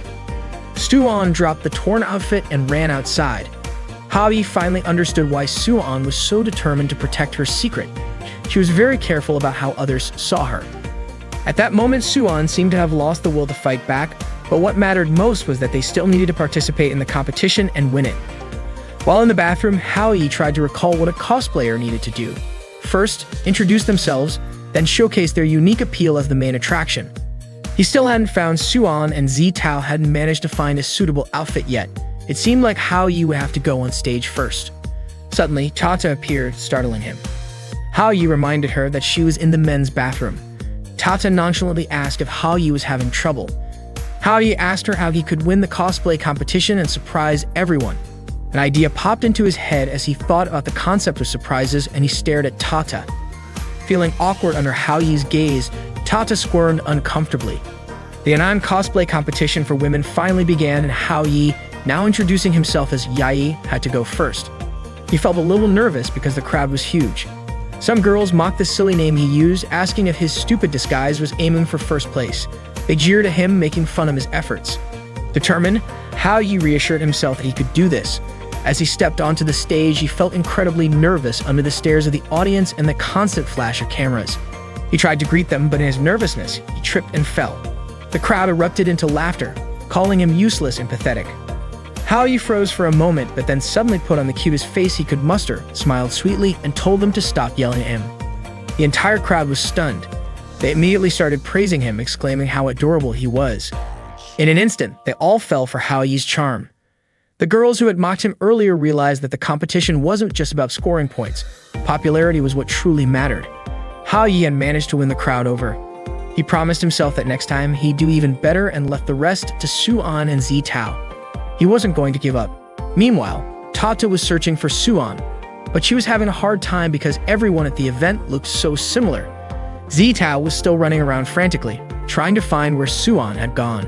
[SPEAKER 1] Suan dropped the torn outfit and ran outside. Haoyi finally understood why Suan was so determined to protect her secret. She was very careful about how others saw her. At that moment, Suan seemed to have lost the will to fight back, but what mattered most was that they still needed to participate in the competition and win it. While in the bathroom, Haoyi tried to recall what a cosplayer needed to do. First, introduce themselves, then showcase their unique appeal as the main attraction. He still hadn't found Suan, and Zitao hadn't managed to find a suitable outfit yet. It seemed like Haoyi would have to go on stage first. Suddenly, Tata appeared, startling him. Haoyi reminded her that she was in the men's bathroom. Tata nonchalantly asked if Haoyi was having trouble. Haoyi asked her how he could win the cosplay competition and surprise everyone. An idea popped into his head as he thought about the concept of surprises, and he stared at Tata. Feeling awkward under Haoyi's gaze, Tata squirmed uncomfortably. The Anan cosplay competition for women finally began, and Haoyi, now introducing himself as Yai, had to go first. He felt a little nervous because the crowd was huge. Some girls mocked the silly name he used, asking if his stupid disguise was aiming for first place. They jeered at him, making fun of his efforts. Determined, Haoyi reassured himself that he could do this. As he stepped onto the stage, he felt incredibly nervous under the stares of the audience and the constant flash of cameras. He tried to greet them, but in his nervousness, he tripped and fell. The crowd erupted into laughter, calling him useless and pathetic. Haoyi froze for a moment, but then suddenly put on the cutest face he could muster, smiled sweetly, and told them to stop yelling at him. The entire crowd was stunned. They immediately started praising him, exclaiming how adorable he was. In an instant, they all fell for Haoyi's charm. The girls who had mocked him earlier realized that the competition wasn't just about scoring points. Popularity was what truly mattered. Haoyi had managed to win the crowd over. He promised himself that next time he'd do even better and left the rest to Suan and Zitao. He wasn't going to give up. Meanwhile, Tata was searching for Suan, but she was having a hard time because everyone at the event looked so similar. Zitao was still running around frantically, trying to find where Suan had gone.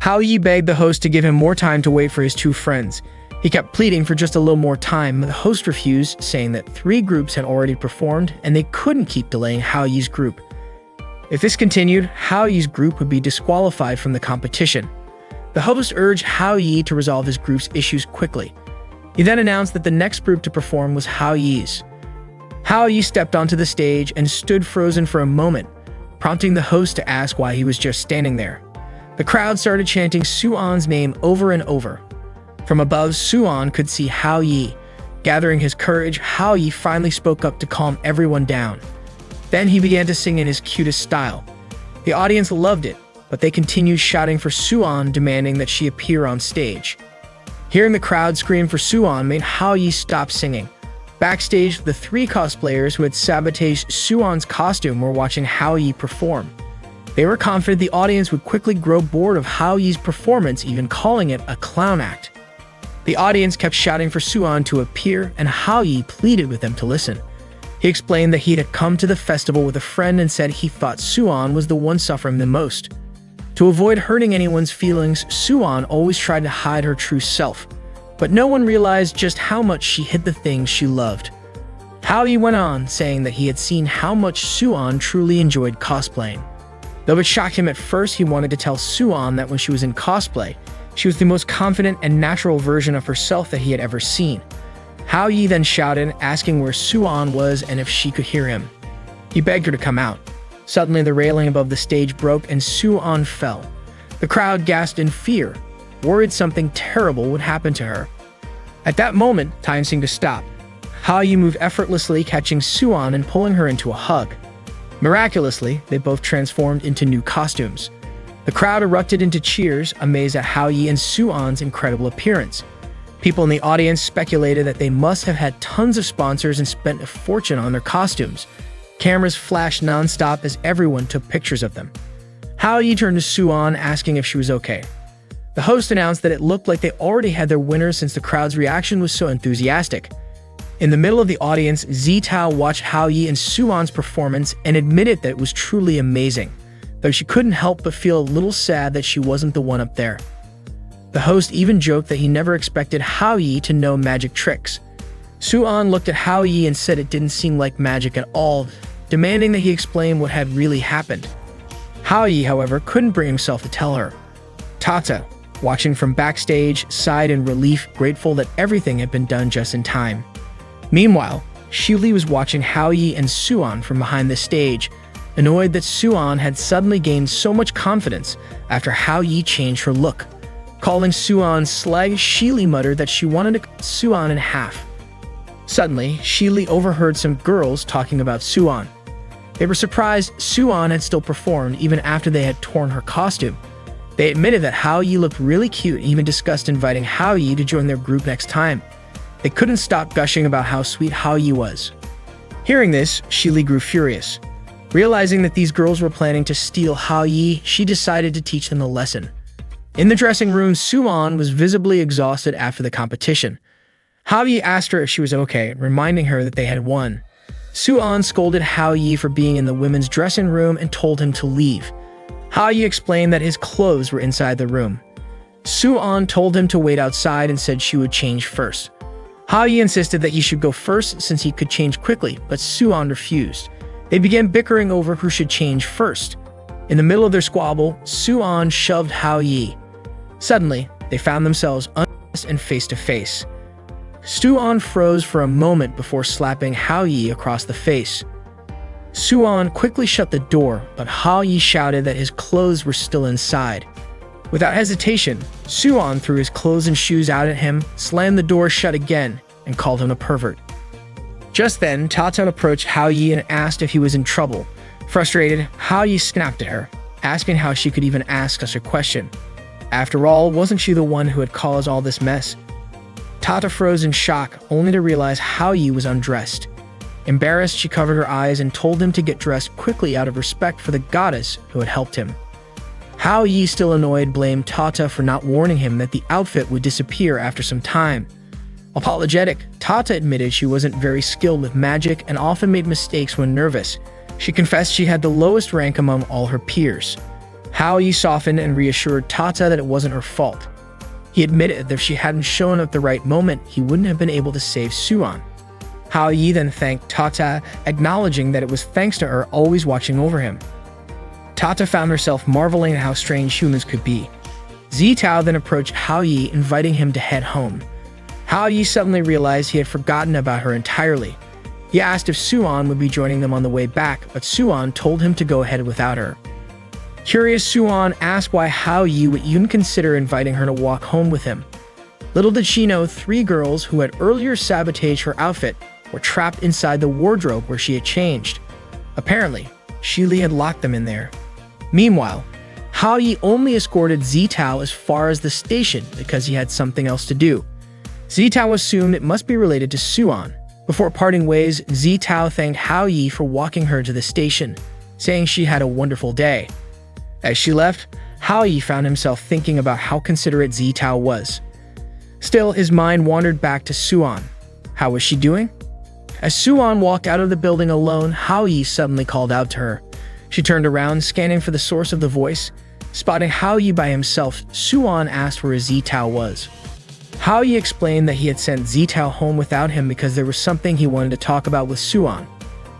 [SPEAKER 1] Haoyi begged the host to give him more time to wait for his two friends. He kept pleading for just a little more time, but the host refused, saying that 3 groups had already performed and they couldn't keep delaying Haoyi's group. If this continued, Haoyi's group would be disqualified from the competition. The host urged Haoyi to resolve his group's issues quickly. He then announced that the next group to perform was Haoyi's. Haoyi stepped onto the stage and stood frozen for a moment, prompting the host to ask why he was just standing there. The crowd started chanting Suan's name over and over. From above, Suan could see Haoyi. Gathering his courage, Haoyi finally spoke up to calm everyone down. Then he began to sing in his cutest style. The audience loved it, but they continued shouting for Suan, demanding that she appear on stage. Hearing the crowd scream for Suan made Haoyi stop singing. Backstage, the 3 cosplayers who had sabotaged Suan's costume were watching Haoyi perform. They were confident the audience would quickly grow bored of Haoyi's performance, even calling it a clown act. The audience kept shouting for Suan to appear, and Haoyi pleaded with them to listen. He explained that he had come to the festival with a friend and said he thought Suan was the one suffering the most. To avoid hurting anyone's feelings, Suan always tried to hide her true self, but no one realized just how much she hid the things she loved. Haoyi went on, saying that he had seen how much Suan truly enjoyed cosplaying. Though it shocked him at first, he wanted to tell Suan that when she was in cosplay, she was the most confident and natural version of herself that he had ever seen. Haoyi then shouted, asking where Suan was and if she could hear him. He begged her to come out. Suddenly, the railing above the stage broke and Suan fell. The crowd gasped in fear, worried something terrible would happen to her. At that moment, time seemed to stop. Haoyi moved effortlessly, catching Suan and pulling her into a hug. Miraculously, they both transformed into new costumes. The crowd erupted into cheers, amazed at Haoyi and Suan's incredible appearance. People in the audience speculated that they must have had tons of sponsors and spent a fortune on their costumes. Cameras flashed non-stop as everyone took pictures of them. Haoyi turned to Suan, asking if she was okay. The host announced that it looked like they already had their winner since the crowd's reaction was so enthusiastic. In the middle of the audience, Zitao watched Hao Yi and Suan's performance and admitted that it was truly amazing, though she couldn't help but feel a little sad that she wasn't the one up there. The host even joked that he never expected Hao Yi to know magic tricks. Suan looked at Hao Yi and said it didn't seem like magic at all, demanding that he explain what had really happened. Hao Yi, however, couldn't bring himself to tell her. Tata, watching from backstage, sighed in relief, grateful that everything had been done just in time. Meanwhile, Xili was watching Hao Yi and Suan from behind the stage, annoyed that Suan had suddenly gained so much confidence after Hao Yi changed her look. Calling Suan slag, Xili muttered that she wanted to cut Suan in half. Suddenly, Xili overheard some girls talking about Suan. They were surprised Suan had still performed even after they had torn her costume. They admitted that Hao Yi looked really cute and even discussed inviting Hao Yi to join their group next time. They couldn't stop gushing about how sweet Hao Yi was. Hearing this, Xili grew furious. Realizing that these girls were planning to steal Hao Yi, she decided to teach them a lesson. In the dressing room, Suan was visibly exhausted after the competition. Hao Yi asked her if she was okay, reminding her that they had won. Suan scolded Hao Yi for being in the women's dressing room and told him to leave. Hao Yi explained that his clothes were inside the room. Suan told him to wait outside and said she would change first. Hao Yi insisted that he should go first since he could change quickly, but Suan refused. They began bickering over who should change first. In the middle of their squabble, Suan shoved Hao Yi. Suddenly, they found themselves undressed and face to face. Suan froze for a moment before slapping Hao Yi across the face. Suan quickly shut the door, but Hao Yi shouted that his clothes were still inside. Without hesitation, Suan threw his clothes and shoes out at him, slammed the door shut again, and called him a pervert. Just then, Tata approached Hao Yi and asked if he was in trouble. Frustrated, Hao Yi snapped at her, asking how she could even ask such a question. After all, wasn't she the one who had caused all this mess? Tata froze in shock, only to realize Hao Yi was undressed. Embarrassed, she covered her eyes and told him to get dressed quickly out of respect for the goddess who had helped him. Hao Yi, still annoyed, blamed Tata for not warning him that the outfit would disappear after some time. Apologetic, Tata admitted she wasn't very skilled with magic and often made mistakes when nervous. She confessed she had the lowest rank among all her peers. Hao Yi softened and reassured Tata that it wasn't her fault. He admitted that if she hadn't shown up at the right moment, he wouldn't have been able to save Suan. Hao Yi then thanked Tata, acknowledging that it was thanks to her always watching over him. Tata found herself marveling at how strange humans could be. Zitao then approached Hao Yi, inviting him to head home. Hao Yi suddenly realized he had forgotten about her entirely. He asked if Suan would be joining them on the way back, but Suan told him to go ahead without her. Curious, Suan asked why Hao Yi would even consider inviting her to walk home with him. Little did she know 3 girls who had earlier sabotaged her outfit were trapped inside the wardrobe where she had changed. Apparently, Xili had locked them in there. Meanwhile, Hao Yi only escorted Zitao as far as the station because he had something else to do. Zitao assumed it must be related to Suan. Before parting ways, Zitao thanked Hao Yi for walking her to the station, saying she had a wonderful day. As she left, Hao Yi found himself thinking about how considerate Zitao was. Still, his mind wandered back to Suan. How was she doing? As Suan walked out of the building alone, Hao Yi suddenly called out to her. She turned around, scanning for the source of the voice. Spotting Hao Yi by himself, Suan asked where Zitao was. Hao Yi explained that he had sent Zitao home without him because there was something he wanted to talk about with Suan.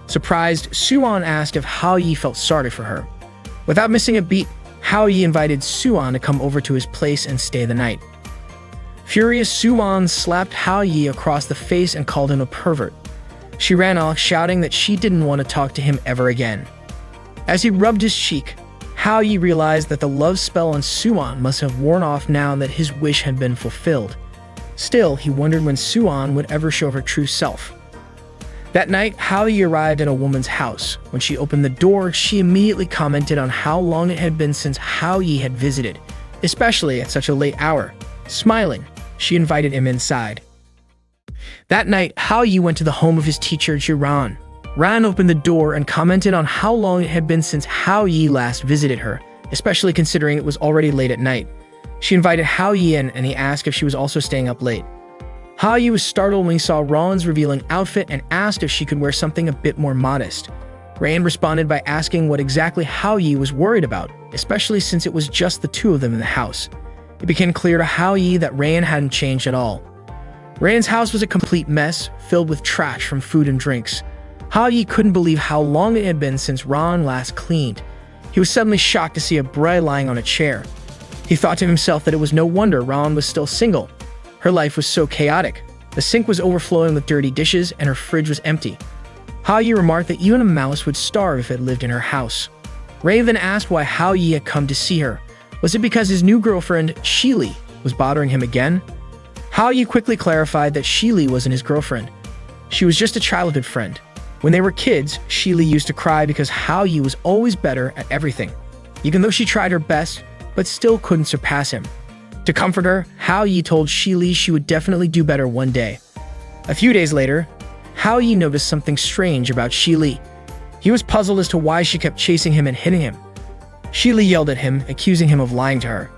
[SPEAKER 1] Surprised, Suan asked if Hao Yi felt sorry for her. Without missing a beat, Hao Yi invited Suan to come over to his place and stay the night. Furious, Suan slapped Hao Yi across the face and called him a pervert. She ran off, shouting that she didn't want to talk to him ever again. As he rubbed his cheek, Hao Yi realized that the love spell on Suan must have worn off now that his wish had been fulfilled. Still, he wondered when Suan would ever show her true self. That night, Hao Yi arrived at a woman's house. When she opened the door, she immediately commented on how long it had been since Hao Yi had visited, especially at such a late hour. Smiling, she invited him inside. That night, Hao Yi went to the home of his teacher, Jiran. Ran opened the door and commented on how long it had been since Hao Yi last visited her, especially considering it was already late at night. She invited Hao Yi in and he asked if she was also staying up late. Hao-yi was startled when he saw Ron's revealing outfit and asked if she could wear something a bit more modest. Rain responded by asking what exactly Hao-yi was worried about, especially since it was just the two of them in the house. It became clear to Hao-yi that Rain hadn't changed at all. Rain's house was a complete mess, filled with trash from food and drinks. Hao-yi couldn't believe how long it had been since Ron last cleaned. He was suddenly shocked to see a bride lying on a chair. He thought to himself that it was no wonder Ron was still single. Her life was so chaotic. The sink was overflowing with dirty dishes and her fridge was empty. Hao-yi remarked that even a mouse would starve if it lived in her house. Ray then asked why Hao-yi had come to see her. Was it because his new girlfriend, Shili, was bothering him again? Hao-yi quickly clarified that Shili wasn't his girlfriend. She was just a childhood friend. When they were kids, Shili used to cry because Hao-yi was always better at everything, even though she tried her best, but still couldn't surpass him. To comfort her, Hao-yi told Shili she would definitely do better one day. A few days later, Hao-yi noticed something strange about Shili. He was puzzled as to why she kept chasing him and hitting him. Shili yelled at him, accusing him of lying to her.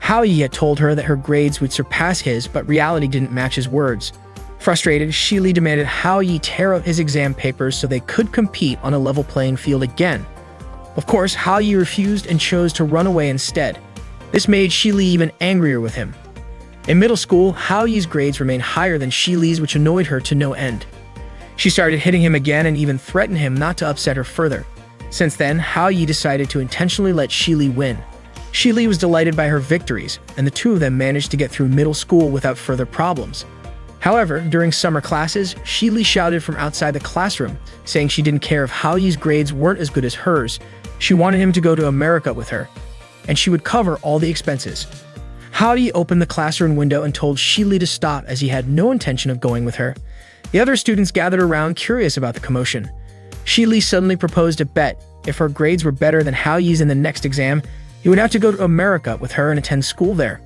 [SPEAKER 1] Hao-yi had told her that her grades would surpass his, but reality didn't match his words. Frustrated, Shili demanded Hao-yi tear up his exam papers so they could compete on a level playing field again. Of course, Hao-yi refused and chose to run away instead. This made Shili even angrier with him. In middle school, Hao-yi's grades remained higher than Shili's, which annoyed her to no end. She started hitting him again and even threatened him not to upset her further. Since then, Hao-yi decided to intentionally let Shili win. Shili was delighted by her victories, and the two of them managed to get through middle school without further problems. However, during summer classes, Shili shouted from outside the classroom, saying she didn't care if Hao-yi's grades weren't as good as hers. She wanted him to go to America with her, and she would cover all the expenses. Hao-yi opened the classroom window and told Shili to stop as he had no intention of going with her. The other students gathered around, curious about the commotion. Shili suddenly proposed a bet. If her grades were better than Hao-yi's in the next exam, he would have to go to America with her and attend school there.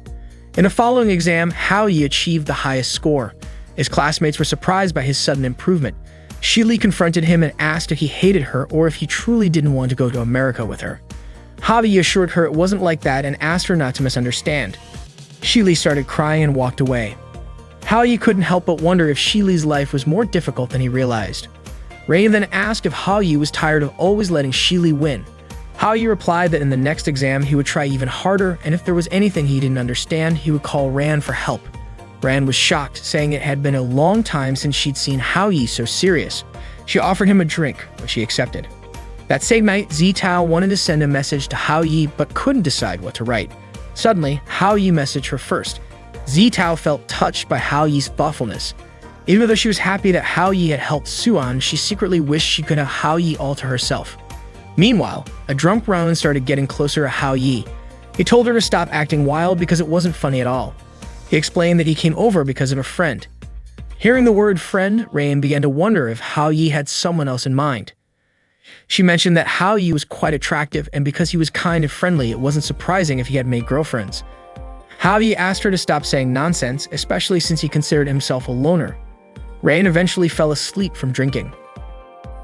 [SPEAKER 1] In the following exam, Hao-yi achieved the highest score. His classmates were surprised by his sudden improvement. Shili confronted him and asked if he hated her or if he truly didn't want to go to America with her. Hao-yi assured her it wasn't like that and asked her not to misunderstand. Shili started crying and walked away. Hao-yi couldn't help but wonder if Shili's life was more difficult than he realized. Ray then asked if Hao-yi was tired of always letting Shili win. Hao-yi replied that in the next exam he would try even harder, and if there was anything he didn't understand, he would call Ran for help. Ran was shocked, saying it had been a long time since she'd seen Hao-yi so serious. She offered him a drink, which he accepted. That same night, Zitao wanted to send a message to Hao-yi but couldn't decide what to write. Suddenly, Hao-yi messaged her first. Zitao felt touched by Hao-yi's thoughtfulness. Even though she was happy that Hao-yi had helped Suan, she secretly wished she could have Hao-yi all to herself. Meanwhile, a drunk Ron started getting closer to Hao-yi. He told her to stop acting wild because it wasn't funny at all. He explained that he came over because of a friend. Hearing the word friend, Rain began to wonder if Hao-yi had someone else in mind. She mentioned that Hao-yi was quite attractive, and because he was kind and friendly, it wasn't surprising if he had made girlfriends. Hao-yi asked her to stop saying nonsense, especially since he considered himself a loner. Rain eventually fell asleep from drinking.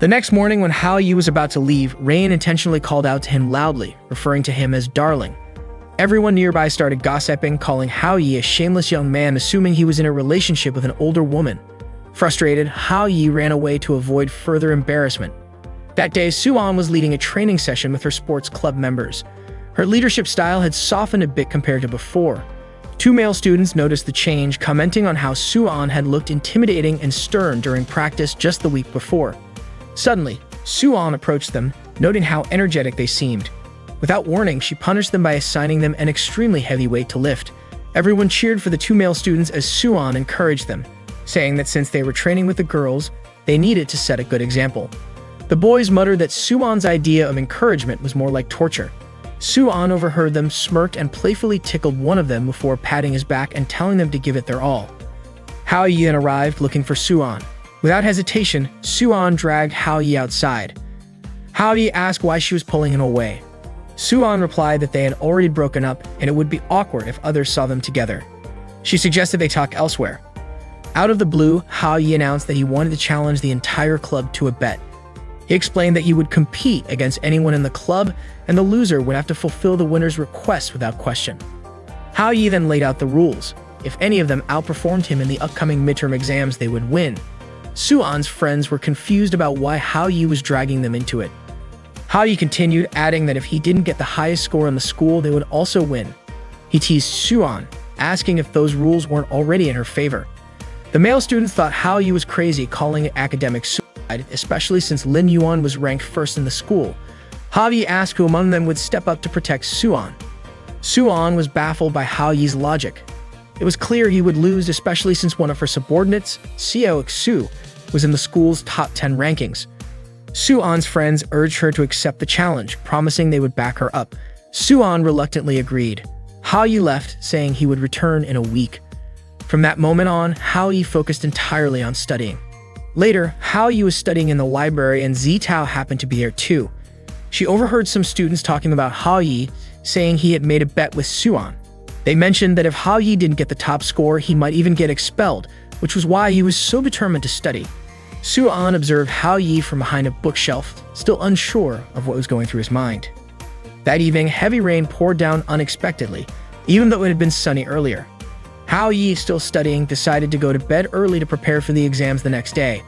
[SPEAKER 1] The next morning, when Hao-yi was about to leave, Rain intentionally called out to him loudly, referring to him as darling. Everyone nearby started gossiping, calling Hao-yi a shameless young man, assuming he was in a relationship with an older woman. Frustrated, Hao-yi ran away to avoid further embarrassment. That day, Suan was leading a training session with her sports club members. Her leadership style had softened a bit compared to before. Two male students noticed the change, commenting on how Suan had looked intimidating and stern during practice just the week before. Suddenly, Suan approached them, noting how energetic they seemed. Without warning, she punished them by assigning them an extremely heavy weight to lift. Everyone cheered for the two male students as Suan encouraged them, saying that since they were training with the girls, they needed to set a good example. The boys muttered that Suan's idea of encouragement was more like torture. Suan overheard them, smirked, and playfully tickled one of them before patting his back and telling them to give it their all. Hao-yi then arrived looking for Suan. Without hesitation, Suan dragged Hao-yi outside. Hao-yi asked why she was pulling him away. Suan replied that they had already broken up and it would be awkward if others saw them together. She suggested they talk elsewhere. Out of the blue, Hao-yi announced that he wanted to challenge the entire club to a bet. He explained that he would compete against anyone in the club, and the loser would have to fulfill the winner's request without question. Hao-yi then laid out the rules. if any of them outperformed him in the upcoming midterm exams, they would win. Suan's friends were confused about why Hao Yi was dragging them into it. Hao Yi continued, adding that if he didn't get the highest score in the school, they would also win. He teased Suan, asking if those rules weren't already in her favor. The male students thought Hao Yi was crazy, calling it academic suicide, especially since Lin Yuan was ranked first in the school. Hao Yi asked who among them would step up to protect Suan. Suan was baffled by Hao Yi's logic. It was clear he would lose, especially since one of her subordinates, Qiaokeli-ing, was in the school's top 10 rankings. Suan's friends urged her to accept the challenge, promising they would back her up. Suan reluctantly agreed. Hao Yi left, saying he would return in a week. From that moment on, Hao Yi focused entirely on studying. Later, Hao Yi was studying in the library and Zitao happened to be there too. She overheard some students talking about Hao Yi, saying he had made a bet with Suan. They mentioned that if Hao Yi didn't get the top score, he might even get expelled, which was why he was so determined to study. Suan observed Hao Yi from behind a bookshelf, still unsure of what was going through his mind. That evening, heavy rain poured down unexpectedly, even though it had been sunny earlier. Hao Yi, still studying, decided to go to bed early to prepare for the exams the next day.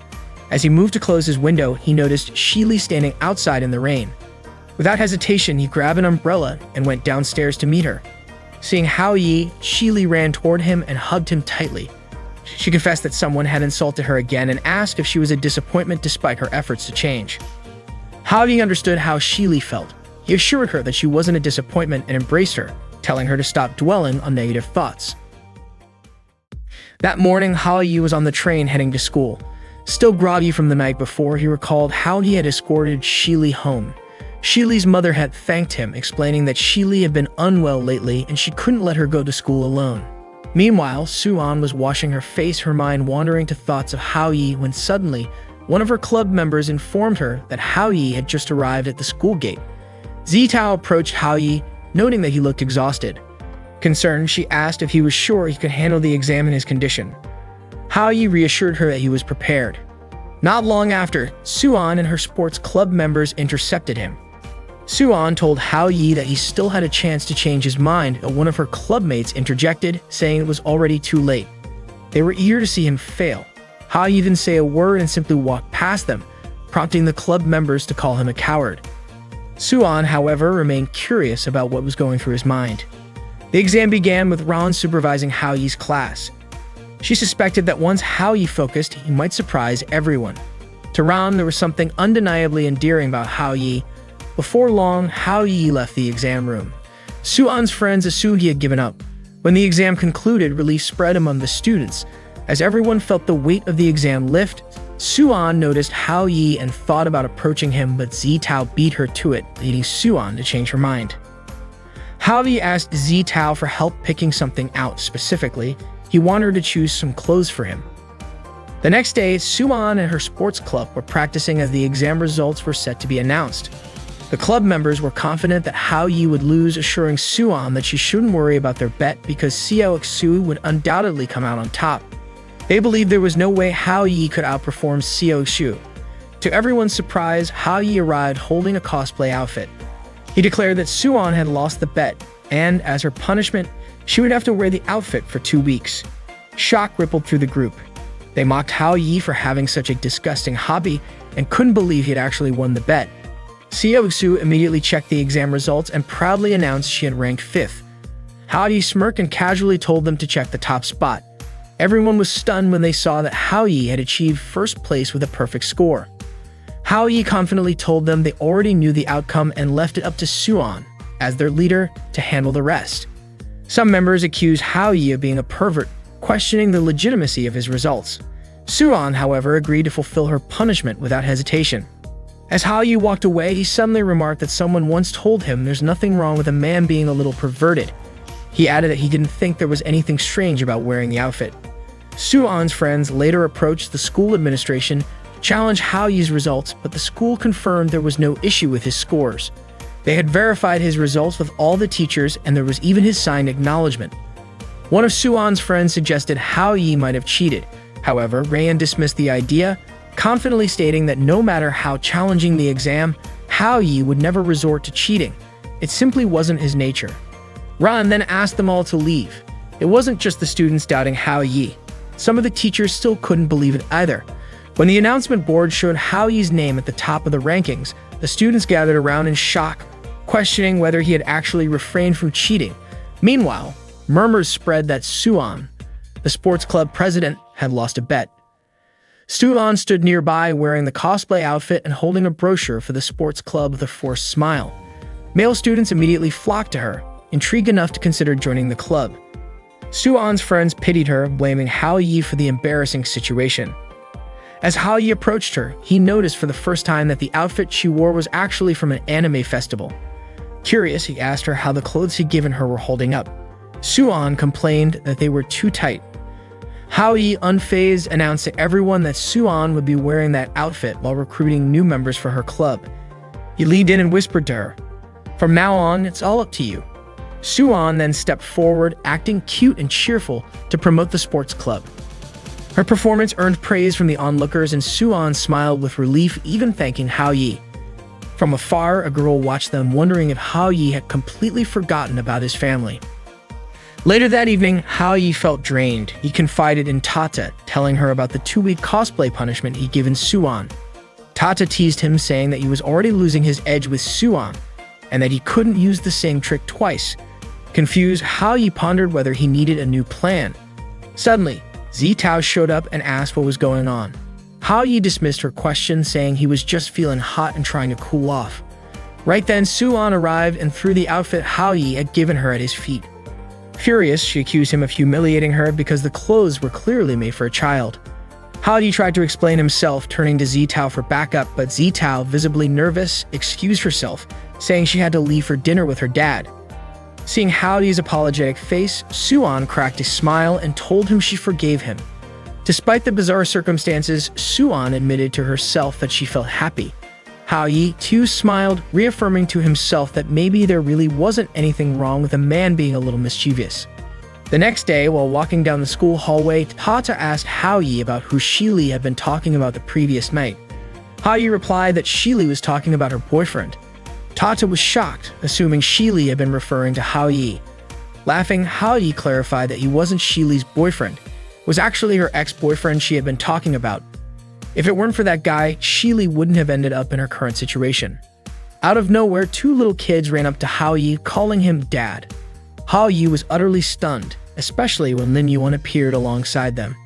[SPEAKER 1] As he moved to close his window, he noticed Shili standing outside in the rain. Without hesitation, he grabbed an umbrella and went downstairs to meet her. Seeing Hao Yi, Shili ran toward him and hugged him tightly. She confessed that someone had insulted her again and asked if she was a disappointment despite her efforts to change. Hao Yi understood how Shili felt. He assured her that she wasn't a disappointment and embraced her, telling her to stop dwelling on negative thoughts. That morning, Hao Yi was on the train heading to school. Still groggy from the night before, he recalled how he had escorted Shili home. Shili's mother had thanked him, explaining that Shili had been unwell lately and she couldn't let her go to school alone. Meanwhile, Suan was washing her face, her mind wandering to thoughts of Hao Yi, when suddenly, one of her club members informed her that Hao Yi had just arrived at the school gate. Zitao approached Hao Yi, noting that he looked exhausted. Concerned, she asked if he was sure he could handle the exam in his condition. Hao Yi reassured her that he was prepared. Not long after, Suan and her sports club members intercepted him. Suan told Hao Yi that he still had a chance to change his mind, but one of her clubmates interjected, saying it was already too late. They were eager to see him fail. Hao Yi didn't say a word and simply walked past them, prompting the club members to call him a coward. Suan, however, remained curious about what was going through his mind. The exam began with Ran supervising Hao Yi's class. She suspected that once Hao Yi focused, he might surprise everyone. To Ran, there was something undeniably endearing about Hao Yi. Before long, Hao Yi left the exam room. Suan's friends assumed he had given up. When the exam concluded, relief spread among the students. As everyone felt the weight of the exam lift, Suan noticed Hao Yi and thought about approaching him, but Zitao beat her to it, leading Suan to change her mind. Hao Yi asked Zitao for help picking something out specifically. He wanted her to choose some clothes for him. The next day, Suan and her sports club were practicing as the exam results were set to be announced. The club members were confident that Hao Yi would lose, assuring Suan that she shouldn't worry about their bet because Qiaokeli-ing would undoubtedly come out on top. They believed there was no way Hao Yi could outperform Qiaokeli-ing. To everyone's surprise, Hao Yi arrived holding a cosplay outfit. He declared that Suan had lost the bet, and as her punishment, she would have to wear the outfit for 2 weeks. Shock rippled through the group. They mocked Hao Yi for having such a disgusting hobby and couldn't believe he had actually won the bet. Qiaokeli-ing immediately checked the exam results and proudly announced she had ranked 5th. Hao Yi smirked and casually told them to check the top spot. Everyone was stunned when they saw that Hao Yi had achieved first place with a perfect score. Hao Yi confidently told them they already knew the outcome and left it up to Suan, as their leader, to handle the rest. Some members accused Hao Yi of being a pervert, questioning the legitimacy of his results. Suan, however, agreed to fulfill her punishment without hesitation. As Hao Yi walked away, he suddenly remarked that someone once told him there's nothing wrong with a man being a little perverted. He added that he didn't think there was anything strange about wearing the outfit. Suan's friends later approached the school administration to challenge Hao Yi's results, but the school confirmed there was no issue with his scores. They had verified his results with all the teachers, and there was even his signed acknowledgement. One of Suan's friends suggested Hao Yi might have cheated. However, Rayan dismissed the idea, confidently stating that no matter how challenging the exam, Hao Yi would never resort to cheating. It simply wasn't his nature. Ran then asked them all to leave. It wasn't just the students doubting Hao Yi. Some of the teachers still couldn't believe it either. When the announcement board showed Hao Yi's name at the top of the rankings, the students gathered around in shock, questioning whether he had actually refrained from cheating. Meanwhile, murmurs spread that Suan, the sports club president, had lost a bet. Suan stood nearby wearing the cosplay outfit and holding a brochure for the sports club with a forced smile. Male students immediately flocked to her, intrigued enough to consider joining the club. Suan's friends pitied her, blaming Hao Yi for the embarrassing situation. As Hao Yi approached her, he noticed for the first time that the outfit she wore was actually from an anime festival. Curious, he asked her how the clothes he'd given her were holding up. Suan complained that they were too tight. Hao Yi, unfazed, announced to everyone that Suan would be wearing that outfit while recruiting new members for her club. He leaned in and whispered to her, "From now on, it's all up to you." Suan then stepped forward, acting cute and cheerful to promote the sports club. Her performance earned praise from the onlookers, and Suan smiled with relief, even thanking Hao Yi. From afar, a girl watched them, wondering if Hao Yi had completely forgotten about his family. Later that evening, Hao Yi felt drained. He confided in Tata, telling her about the 2-week cosplay punishment he'd given Suan. Tata teased him, saying that he was already losing his edge with Suan, and that he couldn't use the same trick twice. Confused, Hao Yi pondered whether he needed a new plan. Suddenly, Zitao showed up and asked what was going on. Hao Yi dismissed her question, saying he was just feeling hot and trying to cool off. Right then, Suan arrived and threw the outfit Hao Yi had given her at his feet. Furious, she accused him of humiliating her because the clothes were clearly made for a child. Hao Yi tried to explain himself, turning to Zitao for backup, but Zitao, visibly nervous, excused herself, saying she had to leave for dinner with her dad. Seeing Hao Yi's apologetic face, Suan cracked a smile and told him she forgave him. Despite the bizarre circumstances, Suan admitted to herself that she felt happy. Hao Yi, too, smiled, reaffirming to himself that maybe there really wasn't anything wrong with a man being a little mischievous. The next day, while walking down the school hallway, Tata asked Hao Yi about who Shili had been talking about the previous night. Hao Yi replied that Shili was talking about her boyfriend. Tata was shocked, assuming Shili had been referring to Hao Yi. Laughing, Hao Yi clarified that he wasn't Shili's boyfriend. It was actually her ex-boyfriend she had been talking about. If it weren't for that guy, Shili wouldn't have ended up in her current situation. Out of nowhere, 2 little kids ran up to Hao Yi, calling him Dad. Hao Yi was utterly stunned, especially when Lin Yuan appeared alongside them.